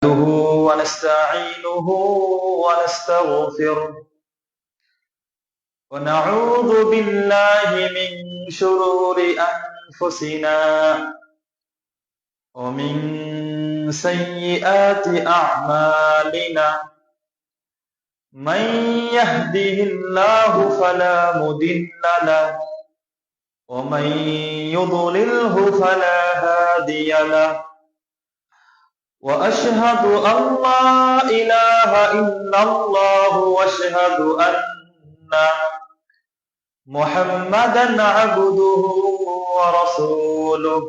ونستعينه ونستغفره ونعوذ بالله من شرور أنفسنا ومن سيئات أعمالنا من يهده الله فلا مضل له ومن يضلله فلا هادي له وأشهد أن لا إله إلا الله وأشهد أن محمدا عبده ورسوله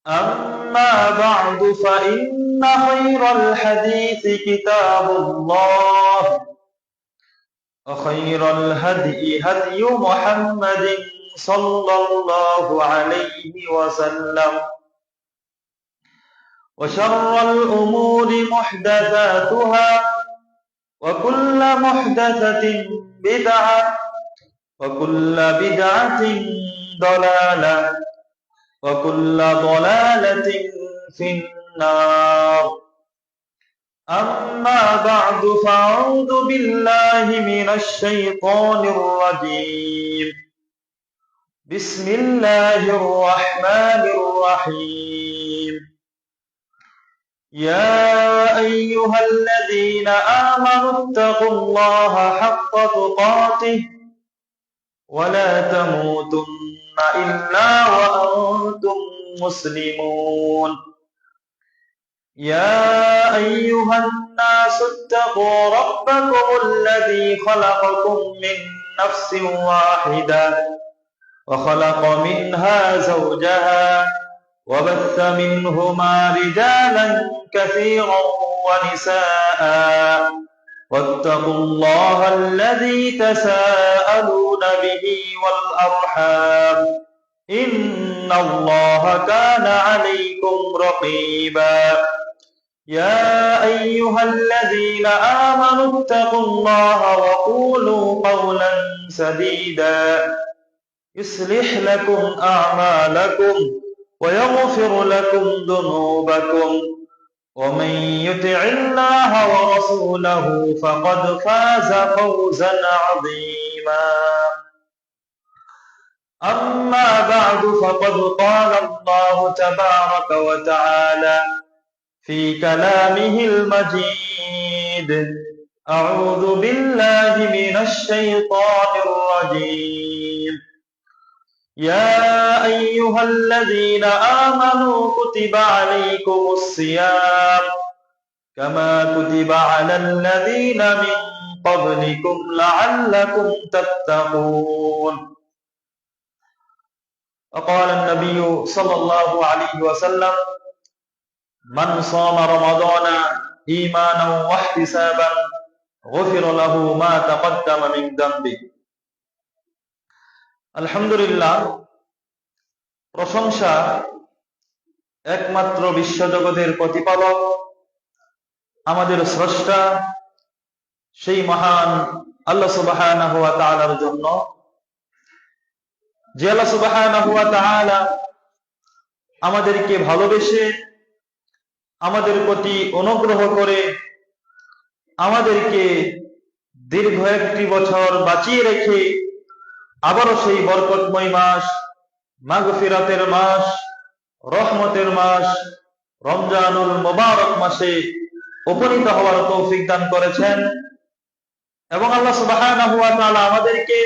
أما بعد فإن خير الحديث كتاب الله وخير الهدي هدي محمد صلى الله عليه وسلم وشر الأمور محدثاتها وكل محدثة بدعة وكل بدعة ضلالة وكل ضلالة في النار أما بعد فأعوذ بالله من الشيطان الرجيم بسم الله الرحمن الرحيم يا أيها الذين آمنوا اتقوا الله حق تقاته ولا تموتن إلا وأنتم مسلمون يا أيها الناس اتقوا ربكم الذي خلقكم من نفس واحدة وخلق منها زوجها وبث منهما رجالا كثيرا ونساء واتقوا الله الذي تساءلون به والأرحام إن الله كان عليكم رقيبا يا أيها الذين آمنوا اتقوا الله وقولوا قولا سديدا يصلح لكم أعمالكم ويغفر لكم ذنوبكم ومن يطع الله ورسوله فقد فاز فوزا عظيما أما بعد فقد قال الله تبارك وتعالى في كلامه المجيد أعوذ بالله من الشيطان الرجيم يا أيها الذين آمنوا كتب عليكم الصيام كما كتب على الذين من قبلكم لعلكم تتقون وقال النبي صلى الله عليه وسلم من صام رمضان إيمانا واحتسابا غفر له ما تقدم من ذنبه আলহামদুলিল্লাহ, প্রশংসা একমাত্র বিশ্বজগতের প্রতিপালক আমাদের স্রষ্টা সেই মহান আল্লাহ সুবহানাহু ওয়া তাআলার জন্য, যে আল্লাহ সুবহানাহু ওয়া তাআলা আমাদেরকে ভালোবেসে আমাদের প্রতি অনুগ্রহ করে আমাদেরকে দীর্ঘ একটি বছর বাঁচিয়ে রেখে আবারও সেই বরকতময় মাস, মাগফিরাতের মাস, রহমতের মাস রমজানুল মুবারক মাসে উপনীত হওয়ার তৌফিক দান করেছেন। এবং আল্লাহ সুবহানাহু ওয়া তাআলা আমাদেরকে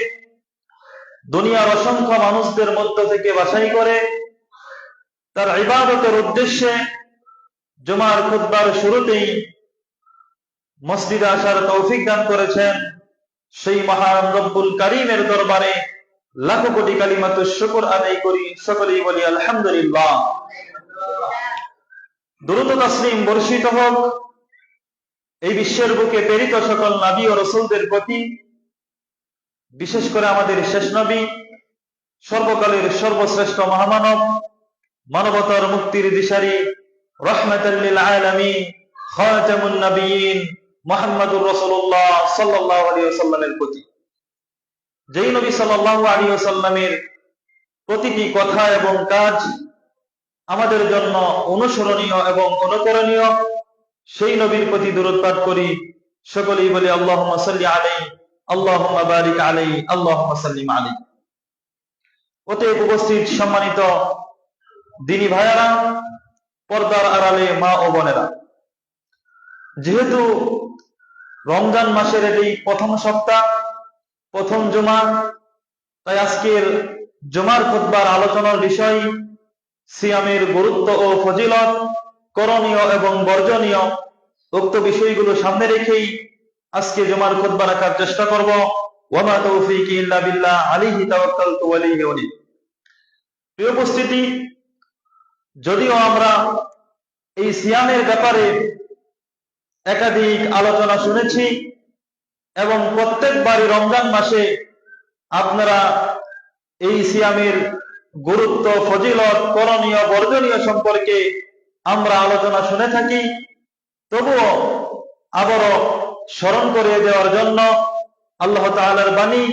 দুনিয়ার অসংখ্য মানুষদের মধ্য থেকে বাছাই করে তার ইবাদতের উদ্দেশ্যে জুমার খুতবার শুরুতেই মসজিদে আসার তৌফিক দান করেছেন। সেই মহান রব্বুল কারীমের দরবারে লাখো কোটি কালিমাতুশ শুকর আদায় করি, সকলেই বলি আলহামদুলিল্লাহ। দুরূদ ও তাসলিম বর্ষিত হোক এই বিশ্বের বুকে প্রেরিত সকল নবী ও রাসূলদের প্রতি, বিশেষ করে আমাদের শেষ নবী, সর্বকালের সর্বশ্রেষ্ঠ মহামানব, মানবতার মুক্তির দিশারি, রাহমাতাল লিল আলামিন, খাতামুন নবিয়্যিন মুহাম্মদুর রাসূলুল্লাহ সাল্লাল্লাহু আলাইহি ওয়াসাল্লামের প্রতি, যেই নবী সাল্লাল্লাহু আলাইহি ওয়াসাল্লামের প্রতিটি কথা এবং কাজ আমাদের জন্য অনুসরণীয় এবং অনুকরণীয় সেই নবীর প্রতি দুরূদ পাঠ করি। সকলেই বলি আল্লাহুম্মা সাল্লি আলাইহি, আল্লাহুম্মা বারিক আলাইহি, আল্লাহুম্মা সাল্লিম আলাইহি। অতএব উপস্থিত সম্মানিত দিনী ভাইয়েরা, পর্দার আড়ালে মা ও বোনেরা, যেহেতু রমজান মাসের এটি প্রথম সপ্তাহ, প্রথম জুমা, তাই আজকের জুমার খুতবার আলোচনার বিষয় সিয়ামের গুরুত্ব ও ফজিলত, করণীয় এবং বর্জনীয়, উক্ত বিষয়গুলো সামনে রেখেই আজকে জুমার খুতবা রাখার চেষ্টা করব। ওয়া মা তাওফীকি ইল্লা বিল্লাহ, আলাইহি তাওয়াক্কালতু ওয়া ইলাইহি উনীব। প্রিয় উপস্থিতি, যদিও আমরা এই সিয়ামের ব্যাপারে একাধিক আলোচনা শুনেছি এবং প্রত্যেকবারই রমজান মাসে আপনারা এই সিয়ামের গুরুত্ব, ফজিলত, করণীয়, বর্জনীয় সম্পর্কে আমরা আলোচনা শুনে থাকি, তবুও আবারও স্মরণ করিয়ে দেওয়ার জন্য আল্লাহ তাআলার বাণী,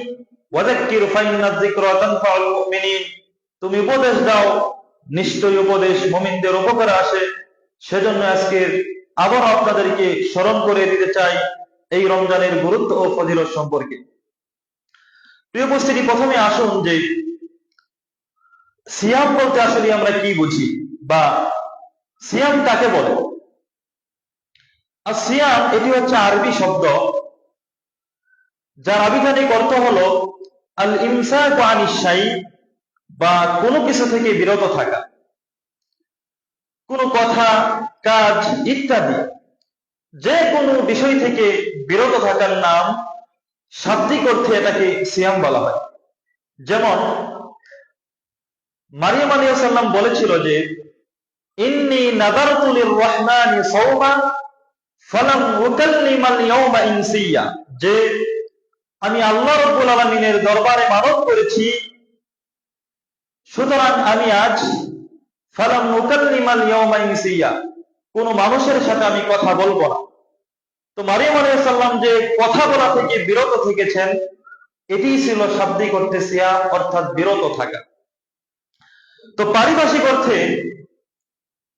ওয়াযাক্কির ফাইন্নায যিকরা তানফাউল মুমিনিন, তুমি উপদেশ দাও, নিশ্চয়ই উপদেশ মুমিনদের উপকারে আসে। সেজন্য আজকে আবার আপনাদেরকে স্মরণ করে দিতে চাই এই রমজানের গুরুত্ব ও ফজিলত সম্পর্কে। প্রিয় উপস্থিতি, প্রথমে আসুন যে সিয়াম বলতে আসলে আমরা কি বুঝি বা সিয়াম কাকে বলে। আর সিয়াম এটি হচ্ছে আরবি শব্দ, যার আবিধানিক অর্থ হলো আল ইমসাকু আনিশ শাই, বা কোনো কিছু থেকে বিরত থাকা, কোনো কথা, কাজ ইত্যাদি যে কোনো বিষয় থেকে বিরত থাকার নাম শাব্দিক অর্থে এটাকে সিয়াম বলা হয়। যেমন মারিয়াম আলাইহিস সালাম বলেছিল যে ইন্নী নাযারতু লির-রাহমানি সাওমা ফালাম উকাল্লিমাল ইয়াওমা ইনসিয়া, যে আমি আল্লাহ রাব্বুল আলামিনের দরবারে মানত করেছি, সুতরাং আমি আজ ফালাম উকাল্লিমাল ইয়াওমা ইনসিয়া, কোন মানুষের সাথে আমি কথা বলবো না। তো মারিয়াম আলাইহিস সালাম যে কথা বলা থেকে বিরত থেকেছেন, এটি ছিল শাব্দিক অর্থে সিয়াম, অর্থাৎ বিরত থাকা। তো পারিভাষিক অর্থে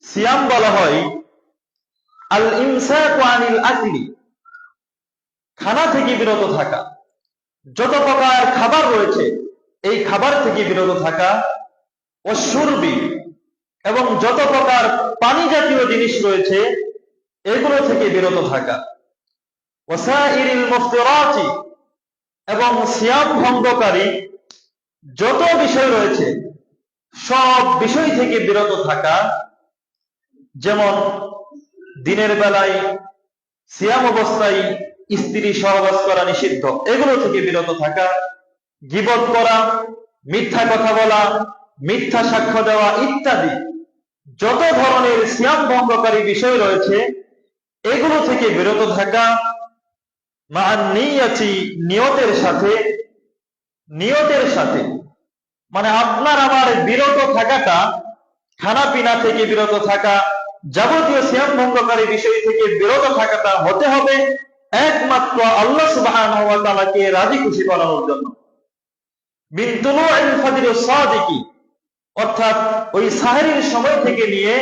সিয়াম বলা হয় আল ইমসাকু আনিল আকলি, খানা থেকে বিরত থাকা, যত প্রকার খাবার রয়েছে এই খাবার থেকে বিরত থাকা, ও শুরবি, এবং যত প্রকার পানি জাতীয় জিনিস রয়েছে এগুলো থেকে বিরত থাকা, ওয়াসাইরিল মুফতিরাতি, এবং সিয়াম ভঙ্গকারী যত বিষয় রয়েছে সব বিষয় থেকে বিরত থাকা। যেমন দিনের বেলায় সিয়াম অবস্থায় স্ত্রী সহবাস করা নিষিদ্ধ, এগুলো থেকে বিরত থাকা, গীবত করা, মিথ্যা কথা বলা, মিথ্যা সাক্ষ্য দেওয়া ইত্যাদি যত ধরনের সিয়াম ভঙ্গকারী বিষয় রয়েছে এগুলো থেকে বিরত থাকা। মা'আন নিয়াতি, নিয়তের সাথে, নিয়তের সাথে মানে আপনার আমার বিরত থাকাটা, খানা পিনা থেকে বিরত থাকা, যাবতীয় সিয়াম ভঙ্গকারী বিষয় থেকে বিরত থাকাটা হতে হবে একমাত্র আল্লাহ সুবহানাহু ওয়া তাআলাকে রাজি খুশি করানোর জন্য। মিন তুলুইল ফাজরিস সাদিকি, অর্থাৎ ওই সাহরির সময় থেকে নিয়ে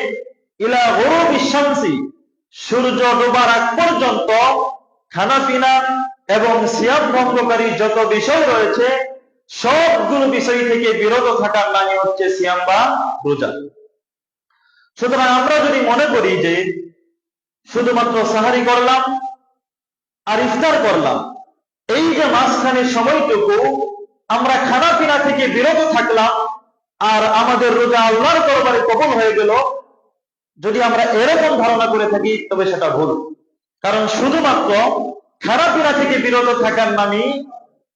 ইলা গুরুবিশ শামসি, সূর্য ডোবার আগ পর্যন্ত খানা পিনা এবং সিয়াম ভঙ্গকারী যত বিষয় রয়েছে সবগুলো বিষয় থেকে বিরত থাকার নামই হচ্ছে সিয়াম বা রোজা। সুতরাং আমরা যদি মনে করি যে শুধুমাত্র সাহারি করলাম আর ইফতার করলাম, এই যে মাঝখানের সময়টুকু আমরা খানা পিনা থেকে বিরত থাকলাম আর আমাদের রোজা আল্লাহর দরবারে কবুল হয়ে গেল, যদি আমরা এরকম ধারণা করে থাকি তবে সেটা ভুল। কারণ শুধুমাত্র খানা পিনা থেকে বিরত থাকার নামই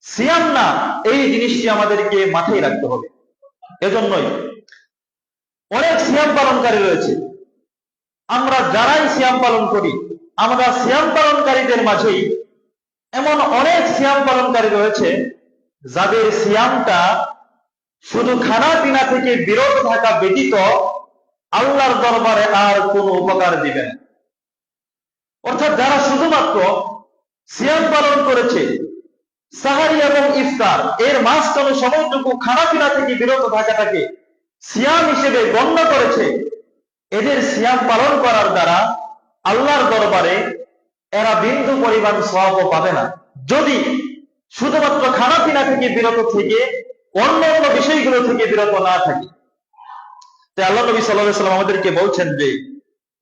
সিয়াম না, এই জিনিসটি আমাদেরকে মাথায় রাখতে হবে। এজন্যই অনেক সিয়াম পালনকারী রয়েছে, আমরা যারাই সিয়াম পালন করি, আমরা সিয়াম পালনকারীদের মাঝেই এমন অনেক সিয়াম পালনকারী রয়েছে যাদের সিয়ামটা শুধু খানা পিনা থেকে বিরত থাকা ব্যতীত আল্লাহর দরবারে আর কোনো উপকার দিবে না। অর্থাৎ যারা শুধুমাত্র সিয়াম পালন করেছে, সাহারি এবং ইফতার এর মাঝখানে সময়টুকু খানা পিনা থেকে বিরত থাকাটাকে সিয়াম হিসেবে গণ্য করেছে, এদের সিয়াম পালন করার দ্বারা আল্লাহর দরবারে এরা বিন্দু পরিমাণ সওয়াবও পাবে না, যদি শুধুমাত্র খানা পিনা থেকে বিরত থেকে অন্যান্য বিষয়গুলো থেকে বিরত না থাকে। তাই আল্লাহ নবী সাল্লাল্লাহু আলাইহি ওয়াসাল্লাম আমাদেরকে বলছেন যে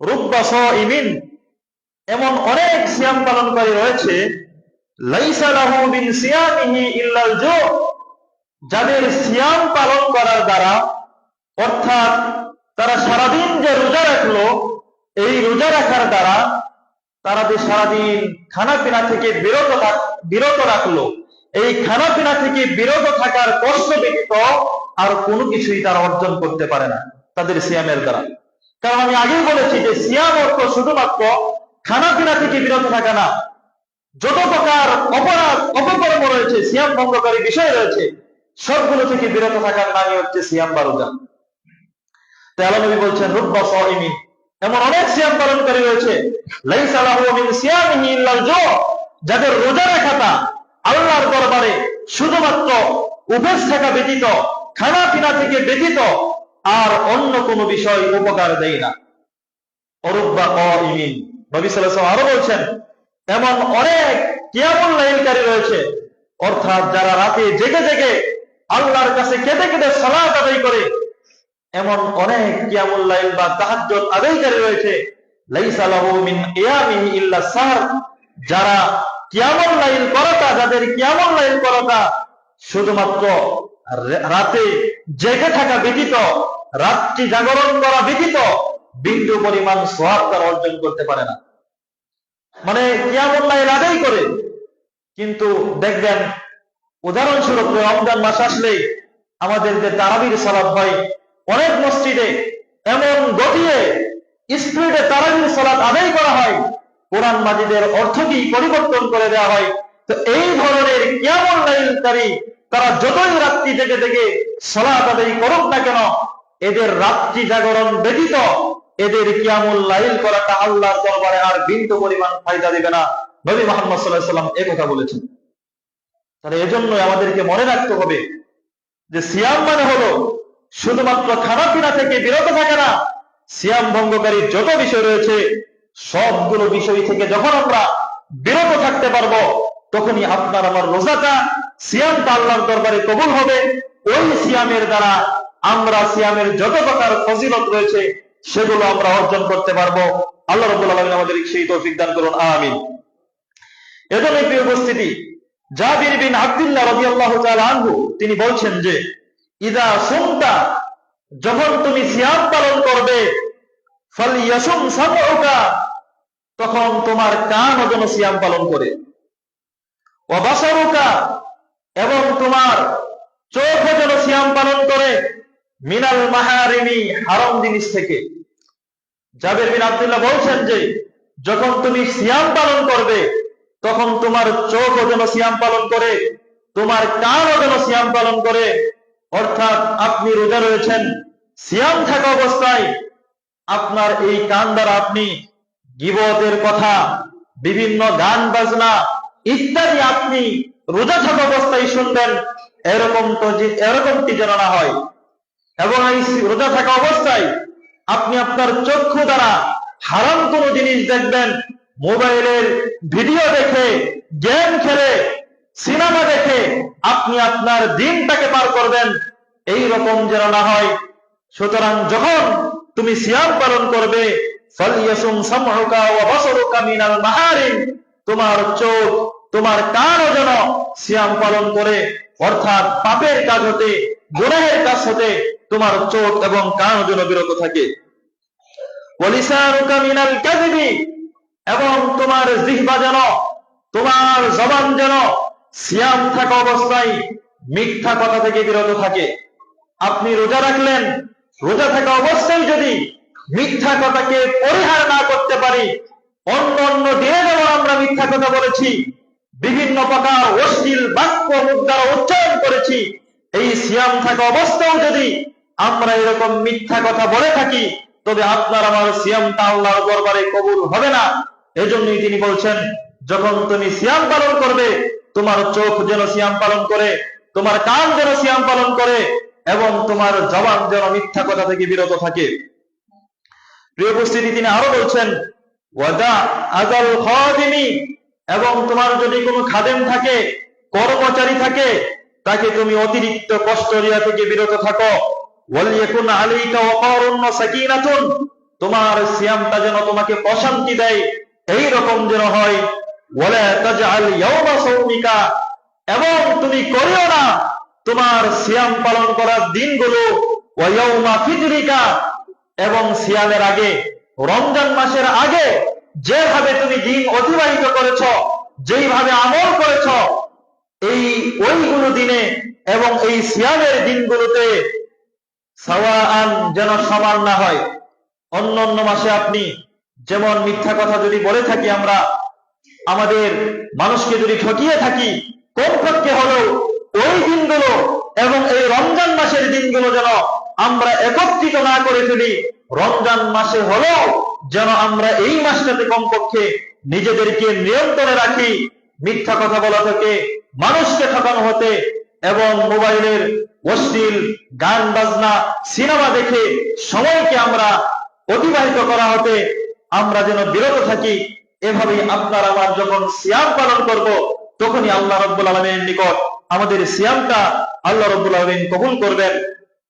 রুব্বা সাইমিন, এমন অনেক সিয়াম পালনকারী রয়েছে, লাইসা লাহু মিন সিয়ামিহি ইল্লাল জু, যাদের সিয়াম পালন করার দ্বারা, অর্থাৎ তারা সারাদিন যে রোজা রাখলো, এই রোজা রাখার দ্বারা তারা যে সারাদিন খানা পিনা থেকে বিরত রাখলো, এই খানা পিনা থেকে বিরত থাকার কষ্ট ব্যতীত আর কোনো কিছুই তারা অর্জন করতে পারে না তাদের সিয়ামের দ্বারা। কারণ আমি আগেই বলেছি যে সিয়াম অর্থ শুধুমাত্র খানা পিনা থেকে বিরত থাকা না, যত প্রকার অপরাধ অপকর্ম রয়েছে, সিয়াম ভঙ্গকারী বিষয় রয়েছে, সবগুলো থেকে বিরত থাকার নামই হচ্ছে সিয়াম বা রোজা। তাই আল্লাহ নবী বলছেন রুব্বা সাইমিন, এমন অনেক সিয়াম পালনকারী রয়েছে, লাইসা লাহু মিন সিয়ামিহি ইল্লাল জু, যাদের রোজা রাখাটা আল্লাহর দরবারে শুধুমাত্র উপোস থাকা ব্যতীত, খানা পিনা থেকে ব্যতীত আর অন্য কোনো বিষয় উপকার দেয় না। রুব্বা কাইমিন, নবী সাল্লাল্লাহু আলাইহি ওয়াসাল্লাম আরো বলছেন এমন অনেক কিয়ামুল লাইলকারী রয়েছে, অর্থাৎ যারা রাতে জেগে জেগে আল্লাহর কাছে কেঁদে কেঁদে সালাত আদায় করে, এমন অনেক কিয়ামুল লাইল বা তাহাজ্জুদ আদায়কারী রয়েছে, লাইসা লাহু মিন কিয়ামিহি ইল্লা সাহর, যারা কিয়ামুল লাইল করাটা, যাদের কিয়ামুল লাইল করাটা শুধুমাত্র রাতে জেগে থাকা ব্যতীত, রাত্রি জাগরণ করা ব্যতীত বিন্দু পরিমাণ সওয়াব তারা অর্জন করতে পারে না। মানে কিয়ামুল লাইল আদায় করে, কিন্তু দেখবেন উদাহরণস্বরূপ রমজান মাস আসলেই আমাদের যে তারাবির সালাত হয়, অনেক মসজিদে এমন গতিয়ে স্পিডে তারাবির সালাত আদায় করা হয়, কোরআন মাজিদের অর্থটি পরিবর্তন করে দেওয়া হয়। তো এই ধরনের কিয়ামুল লাইলকারী তারা যতই রাত্রি জেগে জেগে সালাত আদায় করুক না কেন, এদের রাত্রি জাগরণ ব্যতীত এদের কিয়ামুল লাইল করাটা আল্লাহর দরবারে আর বিন্দু পরিমাণ ফায়দা দিবে না। নবী মুহাম্মদ সাল্লাল্লাহু আলাইহি ওয়াসাল্লাম এই কথা বলেছেন। তাহলে এজন্য আমাদেরকে মনে রাখতে হবে যে সিয়াম মানে হলো শুধুমাত্র খানা পিনা থেকে বিরত থাকা না, সিয়াম ভঙ্গকারী যত বিষয় রয়েছে সবগুলো বিষয় থেকে যখন আমরা বিরত থাকতে পারবো, তখনই আপনার আমার রোজাটা, সিয়ামটা আল্লাহর দরবারে কবুল হবে। ওই সিয়ামের দ্বারা আমরা সিয়ামের যত প্রকার ফজিলত রয়েছে সেগুলো আমরা অর্জন করতে পারবো। আল্লাহ রাব্বুল আলামিন আমাদের সেই তৌফিক দান করুন, আমিন। এজন্য প্রিয় উপস্থিতি, জাবির বিন আব্দুল্লাহ রাদিয়াল্লাহু তাআলা আনহু তিনি বলছেন যে ইদা সুমতা, যখন তুমি সিয়াম পালন করবে, ফালইয়াসুম সামউকা, তখন তোমার কানও যেন সিয়াম পালন করে, ওয়া বাসারুকা, এবং তোমার চোখও যেন সিয়াম পালন করে, মিনাল মাহারিমি, হারাম জিনিস থেকে। জাবির বিন আব্দুল্লাহ বলছেন যে যখন তুমি সিয়াম পালন করবে, তখন তোমার চোখও যেন সিয়াম পালন করে, তোমার কানও যেন সিয়াম পালন করে। অর্থাৎ আপনি রোজা রয়েছেন, সিয়াম থাকা অবস্থায় আপনার এই কান দ্বারা আপনি গীবতের কথা, বিভিন্ন গান বাজনা ইত্যাদি আপনি রোজা থাকা অবস্থায় শুনবেন, এরকমটি যেন না হয়। এবং এই রোজা থাকা অবস্থায় আপনি আপনার চক্ষু দ্বারা হারাম কোনো জিনিস দেখবেন, মোবাইলের ভিডিও দেখে, গেম খেলে, সিনেমা দেখে আপনি আপনার দিনটাকে পার করবেন, এই রকম যেন না হয়। সুতরাং যখন তুমি সিয়াম পালন করবে, ফালইয়াসুম সামউকা ওয়া বাসারুকা মিনাল মাহারিম, তোমার চোখ, তোমার কানও যেন সিয়াম পালন করে, অর্থাৎ পাপের কাজ হতে, গুনাহের কাজ হতে তোমার চোখ এবং কানও যেন বিরত থাকে। ওয়া লিসানুকা মিনাল কাযিবি, এবং তোমার জিহ্বা যেন, তোমার জবান যেন সিয়াম থাকা অবস্থায় মিথ্যা কথা থেকে বিরত থাকে। আপনি রোজা রাখলেন, রোজা থাকা অবস্থায় যদি মিথ্যা কথাকে পরিহার না করতে পারি, অন্য অন্য দিনে যেমন আমরা মিথ্যা কথা বলেছি, বিভিন্ন প্রকার অশ্লীল বাক্য মুখ দ্বারা উচ্চারণ করেছি, এই সিয়াম থাকা অবস্থাও যদি আমরা এরকম মিথ্যা কথা বলে থাকি, তবে আপনার আমার সিয়ামটা আল্লাহর দরবারে কবুল হবে না। এজন্যই তিনি বলছেন যখন তুমি সিয়াম পালন করবে, তোমার চোখ যেন সিয়াম পালন করে, তোমার কান যেন সিয়াম পালন করে, এবং তোমার জবান যেন মিথ্যা কথা থেকে বিরত থাকে। প্রিয় উপস্থিতি, তিনি আরো বলছেন ওয়াদা আজাল খাদিমি, এবং তোমার যদি কোনো খাদেম থাকে, কর্মচারী থাকে, তাকে তুমি অতিরিক্ত কষ্ট দেওয়া থেকে বিরত থাকো। ওয়ালিয়াকুন আলাইকা ওয়াকারুন ওয়া সাকিনাতুন, তোমার সিয়ামটা যেন তোমাকে প্রশান্তি দেয়, এই রকম যেন হয়। ওয়ালা তাজআল ইয়াওমা সাওমিকা, এবং তুমি করিও না তোমার সিয়াম পালন করার দিনগুলো ওয়া ইয়াওমা ফিতরিকা, এবং সিয়ামের আগে, রমজান মাসের আগে যেভাবে তুমি দিন অতিবাহিত করেছ, যেইভাবে আমল করেছ, ওইগুলো দিনে এবং এই সিয়ামের দিনগুলোতে সাওয়াআন যেন সমান না হয়। অন্য অন্য মাসে আপনি যেমন মিথ্যা কথা যদি বলে থাকি, আমরা আমাদের মানুষকে যদি ঠকিয়ে থাকি, কমপক্ষে হলেও ওই দিনগুলো এবং এই রমজান মাসের দিনগুলো যেন আমরা একত্রিত না করে ফেলি। রমজান মাসে হলেও যেন আমরা এই মাসটাতে কমপক্ষে নিজেদেরকে নিয়ন্ত্রণে রাখি, মিথ্যা কথা বলা থেকে, মানুষকে ঠকানো হতে, এবং মোবাইলের অশ্লীল গান বাজনা সিনেমা দেখে সময়কে আমরা অতিবাহিত করা হতে আমরা যেন বিরত থাকি। এভাবেই আপনার আমার যখন সিয়াম পালন করব, তখনই আল্লাহ রাব্বুল আলামিনের নিকট আমাদের সিয়ামটা আল্লাহ রাব্বুল আলামিন কবুল করবেন।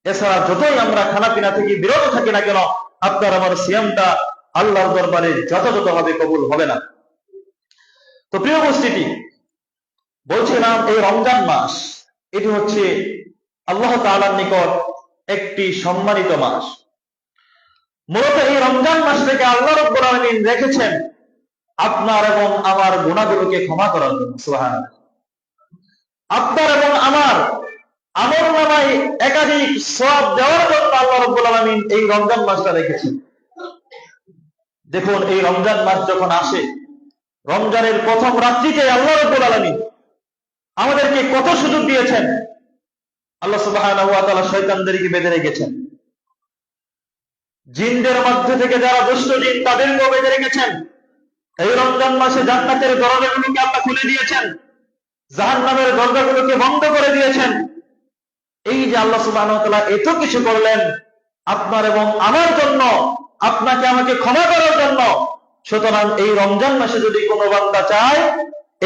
এছাড়া যতই আমরা খানাপিনা থেকে বিরত থাকি না কেন, আপনার আমার সিয়ামটা আল্লাহর দরবারে যথাযথভাবে কবুল হবে না। তো প্রিয় উপস্থিতি, বলছিলাম এই রমজান মাস, এটি হচ্ছে আল্লাহ তাআলার নিকট একটি সম্মানিত মাস। মূলত এই রমজান মাস থেকে আল্লাহ রাব্বুল আলামিন রেখেছেন আপনার এবং আমার গুনাহগুলোকে ক্ষমা করার জন্য। সুবহানাল্লাহ। আপনার এবং আমার আমলনামায় একাধিক সওয়াব দেওয়ার জন্য আল্লাহ রাব্বুল আলামিন এই রমজান মাসটা রেখেছেন। দেখুন, এই রমজান মাস যখন আসে, রমজানের প্রথম রাত্রিতে আল্লাহ রাব্বুল আলামিন আমাদেরকে কত সুযোগ দিয়েছেন। আল্লাহ সুবহানাহু ওয়া তাআলা শয়তানদেরকে বেঁধে রেখেছেন, জিনদের মধ্যে থেকে যারা দুষ্ট জিন তাদেরকেও বেঁধে রেখেছেন। এই রমজান মাসে জান্নাতের দরজাগুলোকে আল্লাহ খুলে দিয়েছেন, জাহান্নামের দরজাগুলোকে বন্ধ করে দিয়েছেন। এই যে আল্লাহ সুবহানাহু ওয়া তাআলা এত কিছু করলেন আপনার এবং আমার জন্য, আপনাকে আমাকে ক্ষমা করার জন্য। সুতরাং এই রমজান মাসে যদি কোনো বান্দা চায়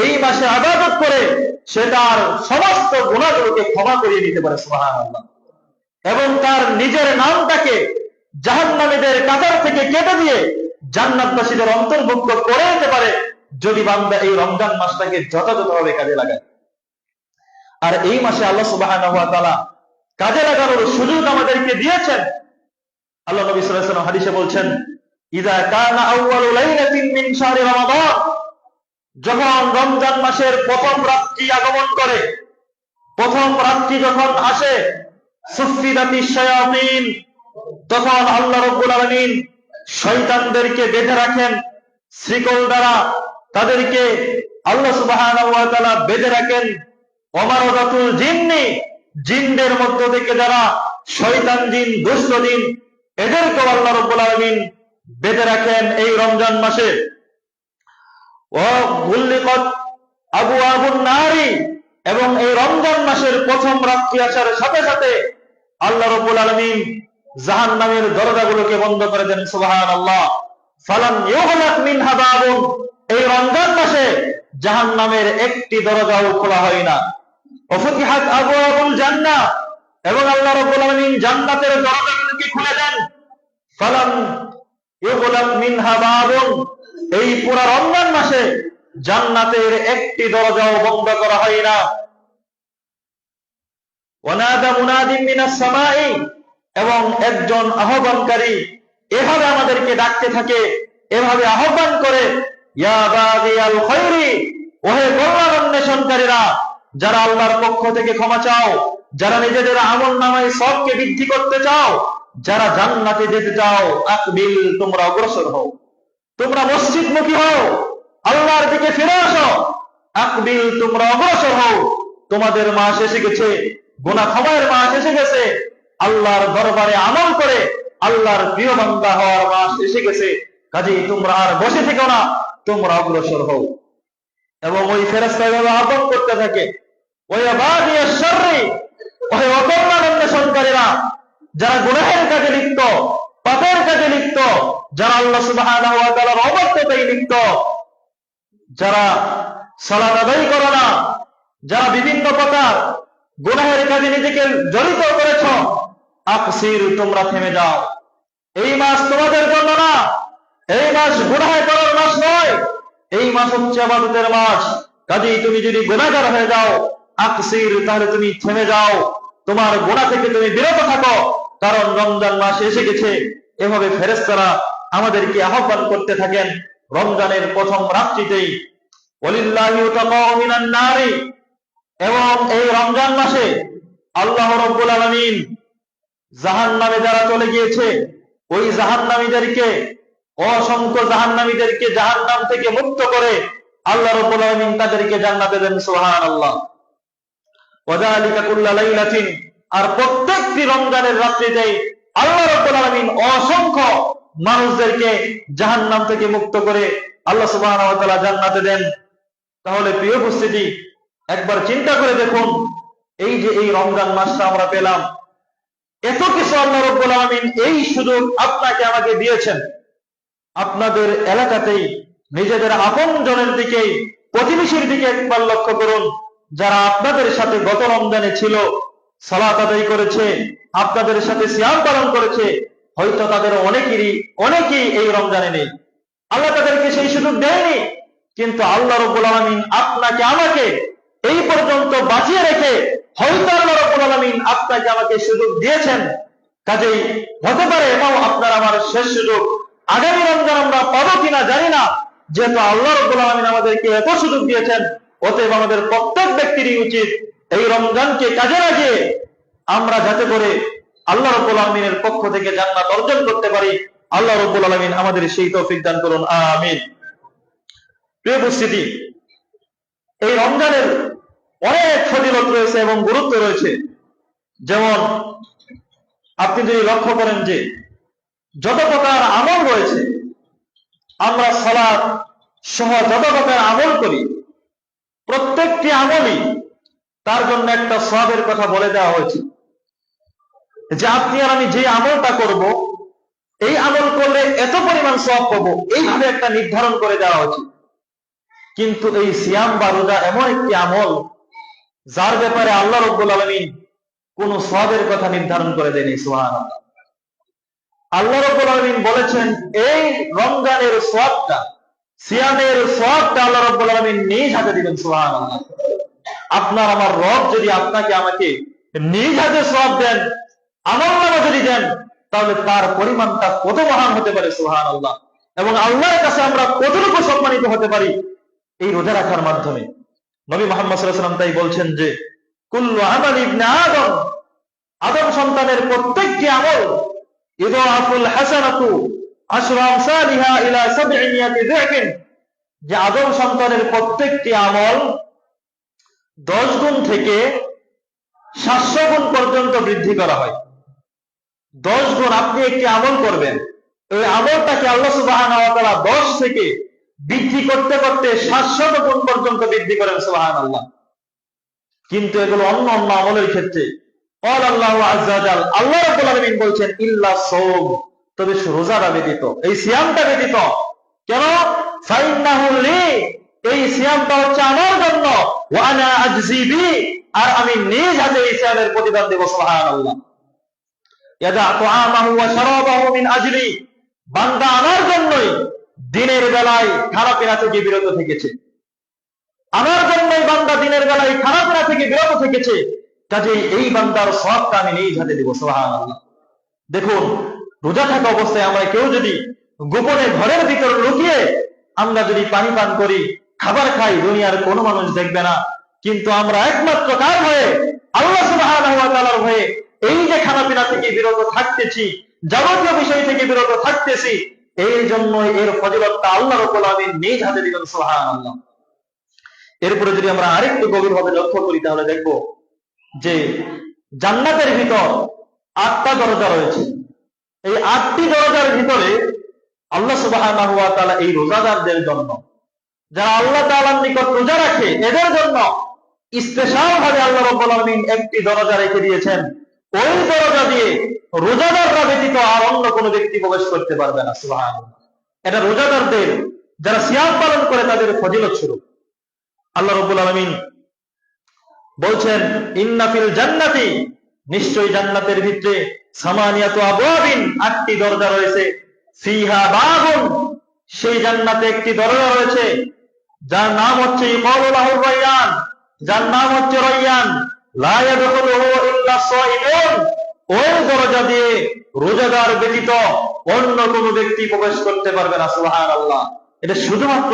এই মাসে ইবাদত করে, সে তার সমস্ত গুনাহগুলোকে ক্ষমা করিয়ে নিতে পারে। সুবহানাল্লাহ। এবং তার নিজের নামটাকে জাহান্নামীদের কাতার থেকে কেটে দিয়ে জান্নাতবাসীদের অন্তর্ভুক্ত করে নিতে পারে, যদি বান্দা এই রমজান মাসটাকে যথাযথভাবে কাজে লাগায়। আর এই মাসে আল্লাহ সুবহানাহু ওয়া তাআলা কাজে লাগানোর সুযোগ আমাদেরকে দিয়েছেন। আল্লাহ নবী সাল্লাল্লাহু আলাইহি ওয়াসাল্লাম হাদিসে বলছেন, ইযা কানা আউয়ালু লাইলাতিন মিন শাহরি রমাদান, যখন রমজান মাসের প্রথম রাত্রি আগমন করে, প্রথম রাত্রি যখন আসে, সুফিদাতিশ শায়াতিন, তখন আল্লাহ রাব্বুল আলামিন শয়তানদেরকে বেঁধে রাখেন শিকল দ্বারা, তাদেরকে আল্লাহ সুবহানাহু ওয়া তাআলা বেঁধে রাখেন। ওমারাদাতুল জিন্নি, জিনদের মধ্য থেকে যারা শয়তান জিন, দুষ্ট জিন, এদেরকে আল্লাহ রাব্বুল আলামিন বেঁধে রাখেন এই রমজান মাসে। ওয়া গুল্লিকাত আবওয়াবুন নারি, এবং এই রমজান মাসের প্রথম রাত্রি আসার সাথে সাথে আল্লাহ রাব্বুল আলামিন জাহান্নামের দরজাগুলোকে বন্ধ করে দেন। সুবহানাল্লাহ। ফালাম ইউগলাক মিনহা বাবুন, এই রমজান মাসে জাহান্নামের একটি দরজাও খোলা হয় না। ওয়া ফুতিহাত আবওয়াবুল জান্নাহ, এবং আল্লাহ রাব্বুল আলামিন জান্নাতের দরজাগুলোকে খুলে দেন। ফালাম ইউগলাক মিনহা বাবুন, এই পুরো রমজান মাসে জান্নাতের একটি দরজাও বন্ধ করা হয় না। ওয়ানাদা মুনাদিম মিনাস সামাই, এবং একজন আহ্বানকারী এভাবে আমাদেরকে ডাকতে থাকে, এভাবে আহ্বান করে, ইয়া বাগিয়াল খায়রি, ওহে কল্যাণ অন্বেষণকারীরা, যারা আল্লাহর পক্ষ থেকে ক্ষমা চাও, যারা নিজেদের আমলনামায় সওয়াবকে বৃদ্ধি করতে চাও, যারা জান্নাতে যেতে চাও, আকবিল, তোমরা অগ্রসর হও, তোমরা মসজিদমুখী হও, আল্লাহর দিকে ফিরে আসো। আকবিল, তোমরা অগ্রসর হও, তোমাদের মাস এসে গেছে, গুনাহ ক্ষমার মাস এসে গেছে, আল্লাহর দরবারে আমল করে আল্লাহর প্রিয় বান্দা হওয়ার মাস এসে গেছে। কাজেই তোমরা আর বসে থেকো না, তোমরা অগ্রসর হও। এবং ওই ফেরেশতা আহ্বান করতে থাকে, ওই বাগিয়াশ শাররি, ওই অকল্যাণ অন্বেষণকারীরা, যারা গুনাহের কাজে লিপ্ত, পাপের কাজে লিপ্ত, যারা আল্লাহ সুবহানাহু ওয়া তাআলার অবাধ্যতায় লিপ্ত, যারা সালাত আদায় করে না, যারা বিভিন্ন প্রকার গুনাহের কাজে নিজেকে জড়িত করেছ, আকসির, তোমরা থেমে যাও। এই মাস তোমাদের জন্য না, এই মাস গুনাহ করার মাস নয়, এই মাস হচ্ছে ইবাদতের মাস। কাজেই তুমি যদি গুনাহগার হয়ে যাও, আকসির, তাহলে তুমি থেমে যাও, তোমার গুনাহ থেকে তুমি বিরত থাকো, কারণ রমজান মাস এসে গেছে। এভাবে ফেরেশতারা আমাদেরকে আহ্বান করতে থাকেন রমজানের প্রথম রাত্রিতেই। ওয়ালিল্লাহি তাকাউ মিনান নারি, এবং এই রমজান মাসে আল্লাহ রাব্বুল আলামিন জাহান্নামে যারা চলে গিয়েছে, ওই জাহান্নামীদেরকে, অসংখ্য জাহান্নামীদেরকে জাহান্নাম থেকে মুক্ত করে আল্লাহ রাব্বুল আলামিন তাদেরকে জান্নাতে দেন। সুবহানাল্লাহ। ওয়াযালিকা কুল্লা লাইলাতিন, আর প্রত্যেকটি রমজানের রাত্রিতে আল্লাহ রাব্বুল আলামিন অসংখ্য মানুষদেরকে জাহান্নাম থেকে মুক্ত করে আল্লাহ সুবহানাহু ওয়া তাআলা জান্নাতে দেন। তাহলে প্রিয় উপস্থিতি, একবার চিন্তা করে দেখুন, এই যে এই রমজান মাসটা আমরা পেলাম, এত কিছু আল্লাহ রাব্বুল আলামিন এই সুযোগ আপনাকে আমাকে দিয়েছেন। আপনাদের এলাকাতেই নিজেদের আপনজনের দিকে, প্রতিবেশীর দিকে একবার লক্ষ্য করুন, যারা আপনাদের সাথে গত রমজানে ছিল, সালাত আদায় করেছে, আপনাদের সাথে সিয়াম পালন করেছে, হয়তো তাদের অনেকেই এই রমজানে নেই। আল্লাহ তাদেরকে সেই সুযোগ দেয়নি, কিন্তু আল্লাহ রাব্বুল আলামিন আপনাকে আমাকে এই পর্যন্ত বাঁচিয়ে রেখে হয়তো আল্লাহ রাব্বুল আলামিন আপনাকে আমাকে সুযোগ দিয়েছেন। কাজেই হতে পারে এটাও আপনার আমার শেষ সুযোগ। আগামী রমজান আমরা পাবো কিনা জানি না, যেহেতু আল্লাহ রাব্বুল আলামিন আমাদেরকে এত সুযোগ দিয়েছেন, অতএব আমাদের প্রত্যেক ব্যক্তিরই উচিত এই রমজানকে কাজে লাগিয়ে আমরা যাতে করে আল্লাহ রাব্বুল আলামিনের পক্ষ থেকে জান্নাত অর্জন করতে পারি। আল্লাহ রাব্বুল আলামিন আমাদের সেই তৌফিক দান করুন, আমিন। প্রিয় উপস্থিতি, এই রমজানের অনেক ফজিলত রয়েছে এবং গুরুত্ব রয়েছে। যেমন আপনি যদি লক্ষ্য করেন যে যত প্রকার আমল রয়েছে, আমরা সালাত সহ যত প্রকার আমল করি, প্রত্যেকটি আমলই তার জন্য একটা সওয়াবের কথা বলে দেওয়া হয়েছে, যে আপনি আর আমি যে আমলটা করব, এই আমল করলে এত পরিমাণ সওয়াব পাবো, এইভাবে একটা নির্ধারণ করে দেওয়া হয়েছে। কিন্তু এই সিয়াম বা রোজা এমন একটি আমল যার ব্যাপারে আল্লাহ রাব্বুল আলামিন কোন সওয়াবের কথা নির্ধারণ করে দেয়নি। সুবহানাল্লাহ। আল্লাহ রাব্বুল আলামিন বলেছেন, এই রমজানের সওয়াবটা, সিয়ামের সওয়াবটা আল্লাহ রাব্বুল আলামিন নিজ হাতে দিবেন। সুবহানাল্লাহ। আপনার আমার রব যদি আপনাকে আমাকে নিজ হাতে সওয়াব দেন, আমলনামা যদি দেন, তাহলে তার পরিমাণটা কত মহান হতে পারে। সুবহানাল্লাহ। এবং আল্লাহর কাছে আমরা কতটুকু সম্মানিত হতে পারি এই রোজা রাখার মাধ্যমে। নবী মুহাম্মদ সাল্লাল্লাহু আলাইহি ওয়াসাল্লাম তাই বলছেন যে কুল্লু আমাল ইবনে আদম, আদম সন্তানের প্রত্যেকটি আমল, ইদাফুল হাসানাতু আশরু আমসালিহা ইলা 700 যিফিন, যে আদম সন্তানের প্রত্যেকটি আমল 10 গুণ থেকে 700 গুণ পর্যন্ত বৃদ্ধি করা হয়। 10 গুণ আপনি একটি আমল করবেন, এই আমলটাকে আল্লাহ সুবহানাহু ওয়া তাআলা 10 থেকে বৃদ্ধি করতে করতে 700 গুণ পর্যন্ত বৃদ্ধি করেন। সুবহানাল্লাহ। কিন্তু এগুলো অন্য অন্য আমলের ক্ষেত্রে আল্লাহু আযজা ওয়া জাল, আল্লাহ রাব্বুল আলামিন বলছেন ইল্লা সাওম, তবে রোজাটা ব্যতীত, এই সিয়ামটা ব্যতীত। কেন? ফাইন্নাহু লি, এই সিয়ামটা হচ্ছে আমার জন্য, ওয়া আনা আজজি বি, আর আমি নিজ হাতে এই সিয়ামের প্রতিদান দেব। সুবহানাল্লাহ। ইয়াদা তুআমাহু ওয়া শারাবাহু মিন আজলি, বান্দা আমার জন্যই দিনের বেলায় খানাপিনা থেকে বিরত থেকেছে, আমার জন্যই বান্দা দিনের বেলায় খানাপিনা থেকে বিরত থেকেছে, কাজেই এই বান্দার সওয়াবটা আমি নিজ হাতে দেব। সুবহানাল্লাহ। দেখুন, রোজা থাকা অবস্থায় আমরা কেউ যদি গোপনে ঘরের ভিতর লুকিয়ে আমরা যদি পানি পান করি, খাবার খাই, দুনিয়ার কোনো মানুষ দেখবে না, কিন্তু আমরা একমাত্র কার ভয়ে? আল্লাহ সুবহানাহু ওয়া তাআলার ভয়ে এই যে খানাপিনা থেকে বিরত থাকতেছি, যাবতীয় বিষয় থেকে বিরত থাকতেছি, এই জন্য এর ফজিলতটা আল্লাহ রাব্বুল আলামিন নিজ হাতে দিবেন। সুবহানাল্লাহ। এরপরে যদি আমরা আরেকটু গভীরভাবে লক্ষ্য করি, তাহলে দেখব যে জান্নাতের ভিতর 8টা দরজা রয়েছে। এই 8টি দরজার ভিতরে আল্লাহ সুবহানাহু ওয়া তাআলা এই রোজাদারদের জন্য, যারা আল্লাহ তাআলার নিকট রোজা রাখে, এদের জন্য স্পেশাল ভাবে আল্লাহ রাব্বুল আলামিন একটি দরজা রেখে দিয়েছেন। ওই দরজা দিয়ে রোজাদাররা ব্যতীত আর অন্য কোনো ব্যক্তি প্রবেশ করতে পারবে না। সুবহানাল্লাহ। এটা রোজাদারদের, যারা সিয়াম পালন করে তাদের ফজিলত স্বরূপ। আল্লাহ রাব্বুল আলামিন বলছেন, ইন্না ফিল জান্নাতি, নিশ্চয়ই জান্নাতের ভিতরে সামানিয়াতু আবওয়াবিন, 8টি দরজা রয়েছে, ফিহা বাবুন, সেই জান্নাতে একটি দরজা রয়েছে যার নাম হচ্ছে ইকালু লাহুর রায়্যান, যার নাম হচ্ছে রায়্যান, লা ইয়াদখুলুহু ইল্লা সাইমুন, ওই দরজা দিয়ে রোজাদার ব্যতীত অন্য কোনো ব্যক্তি প্রবেশ করতে পারবে না। সুবহানাল্লাহ। এটা শুধুমাত্র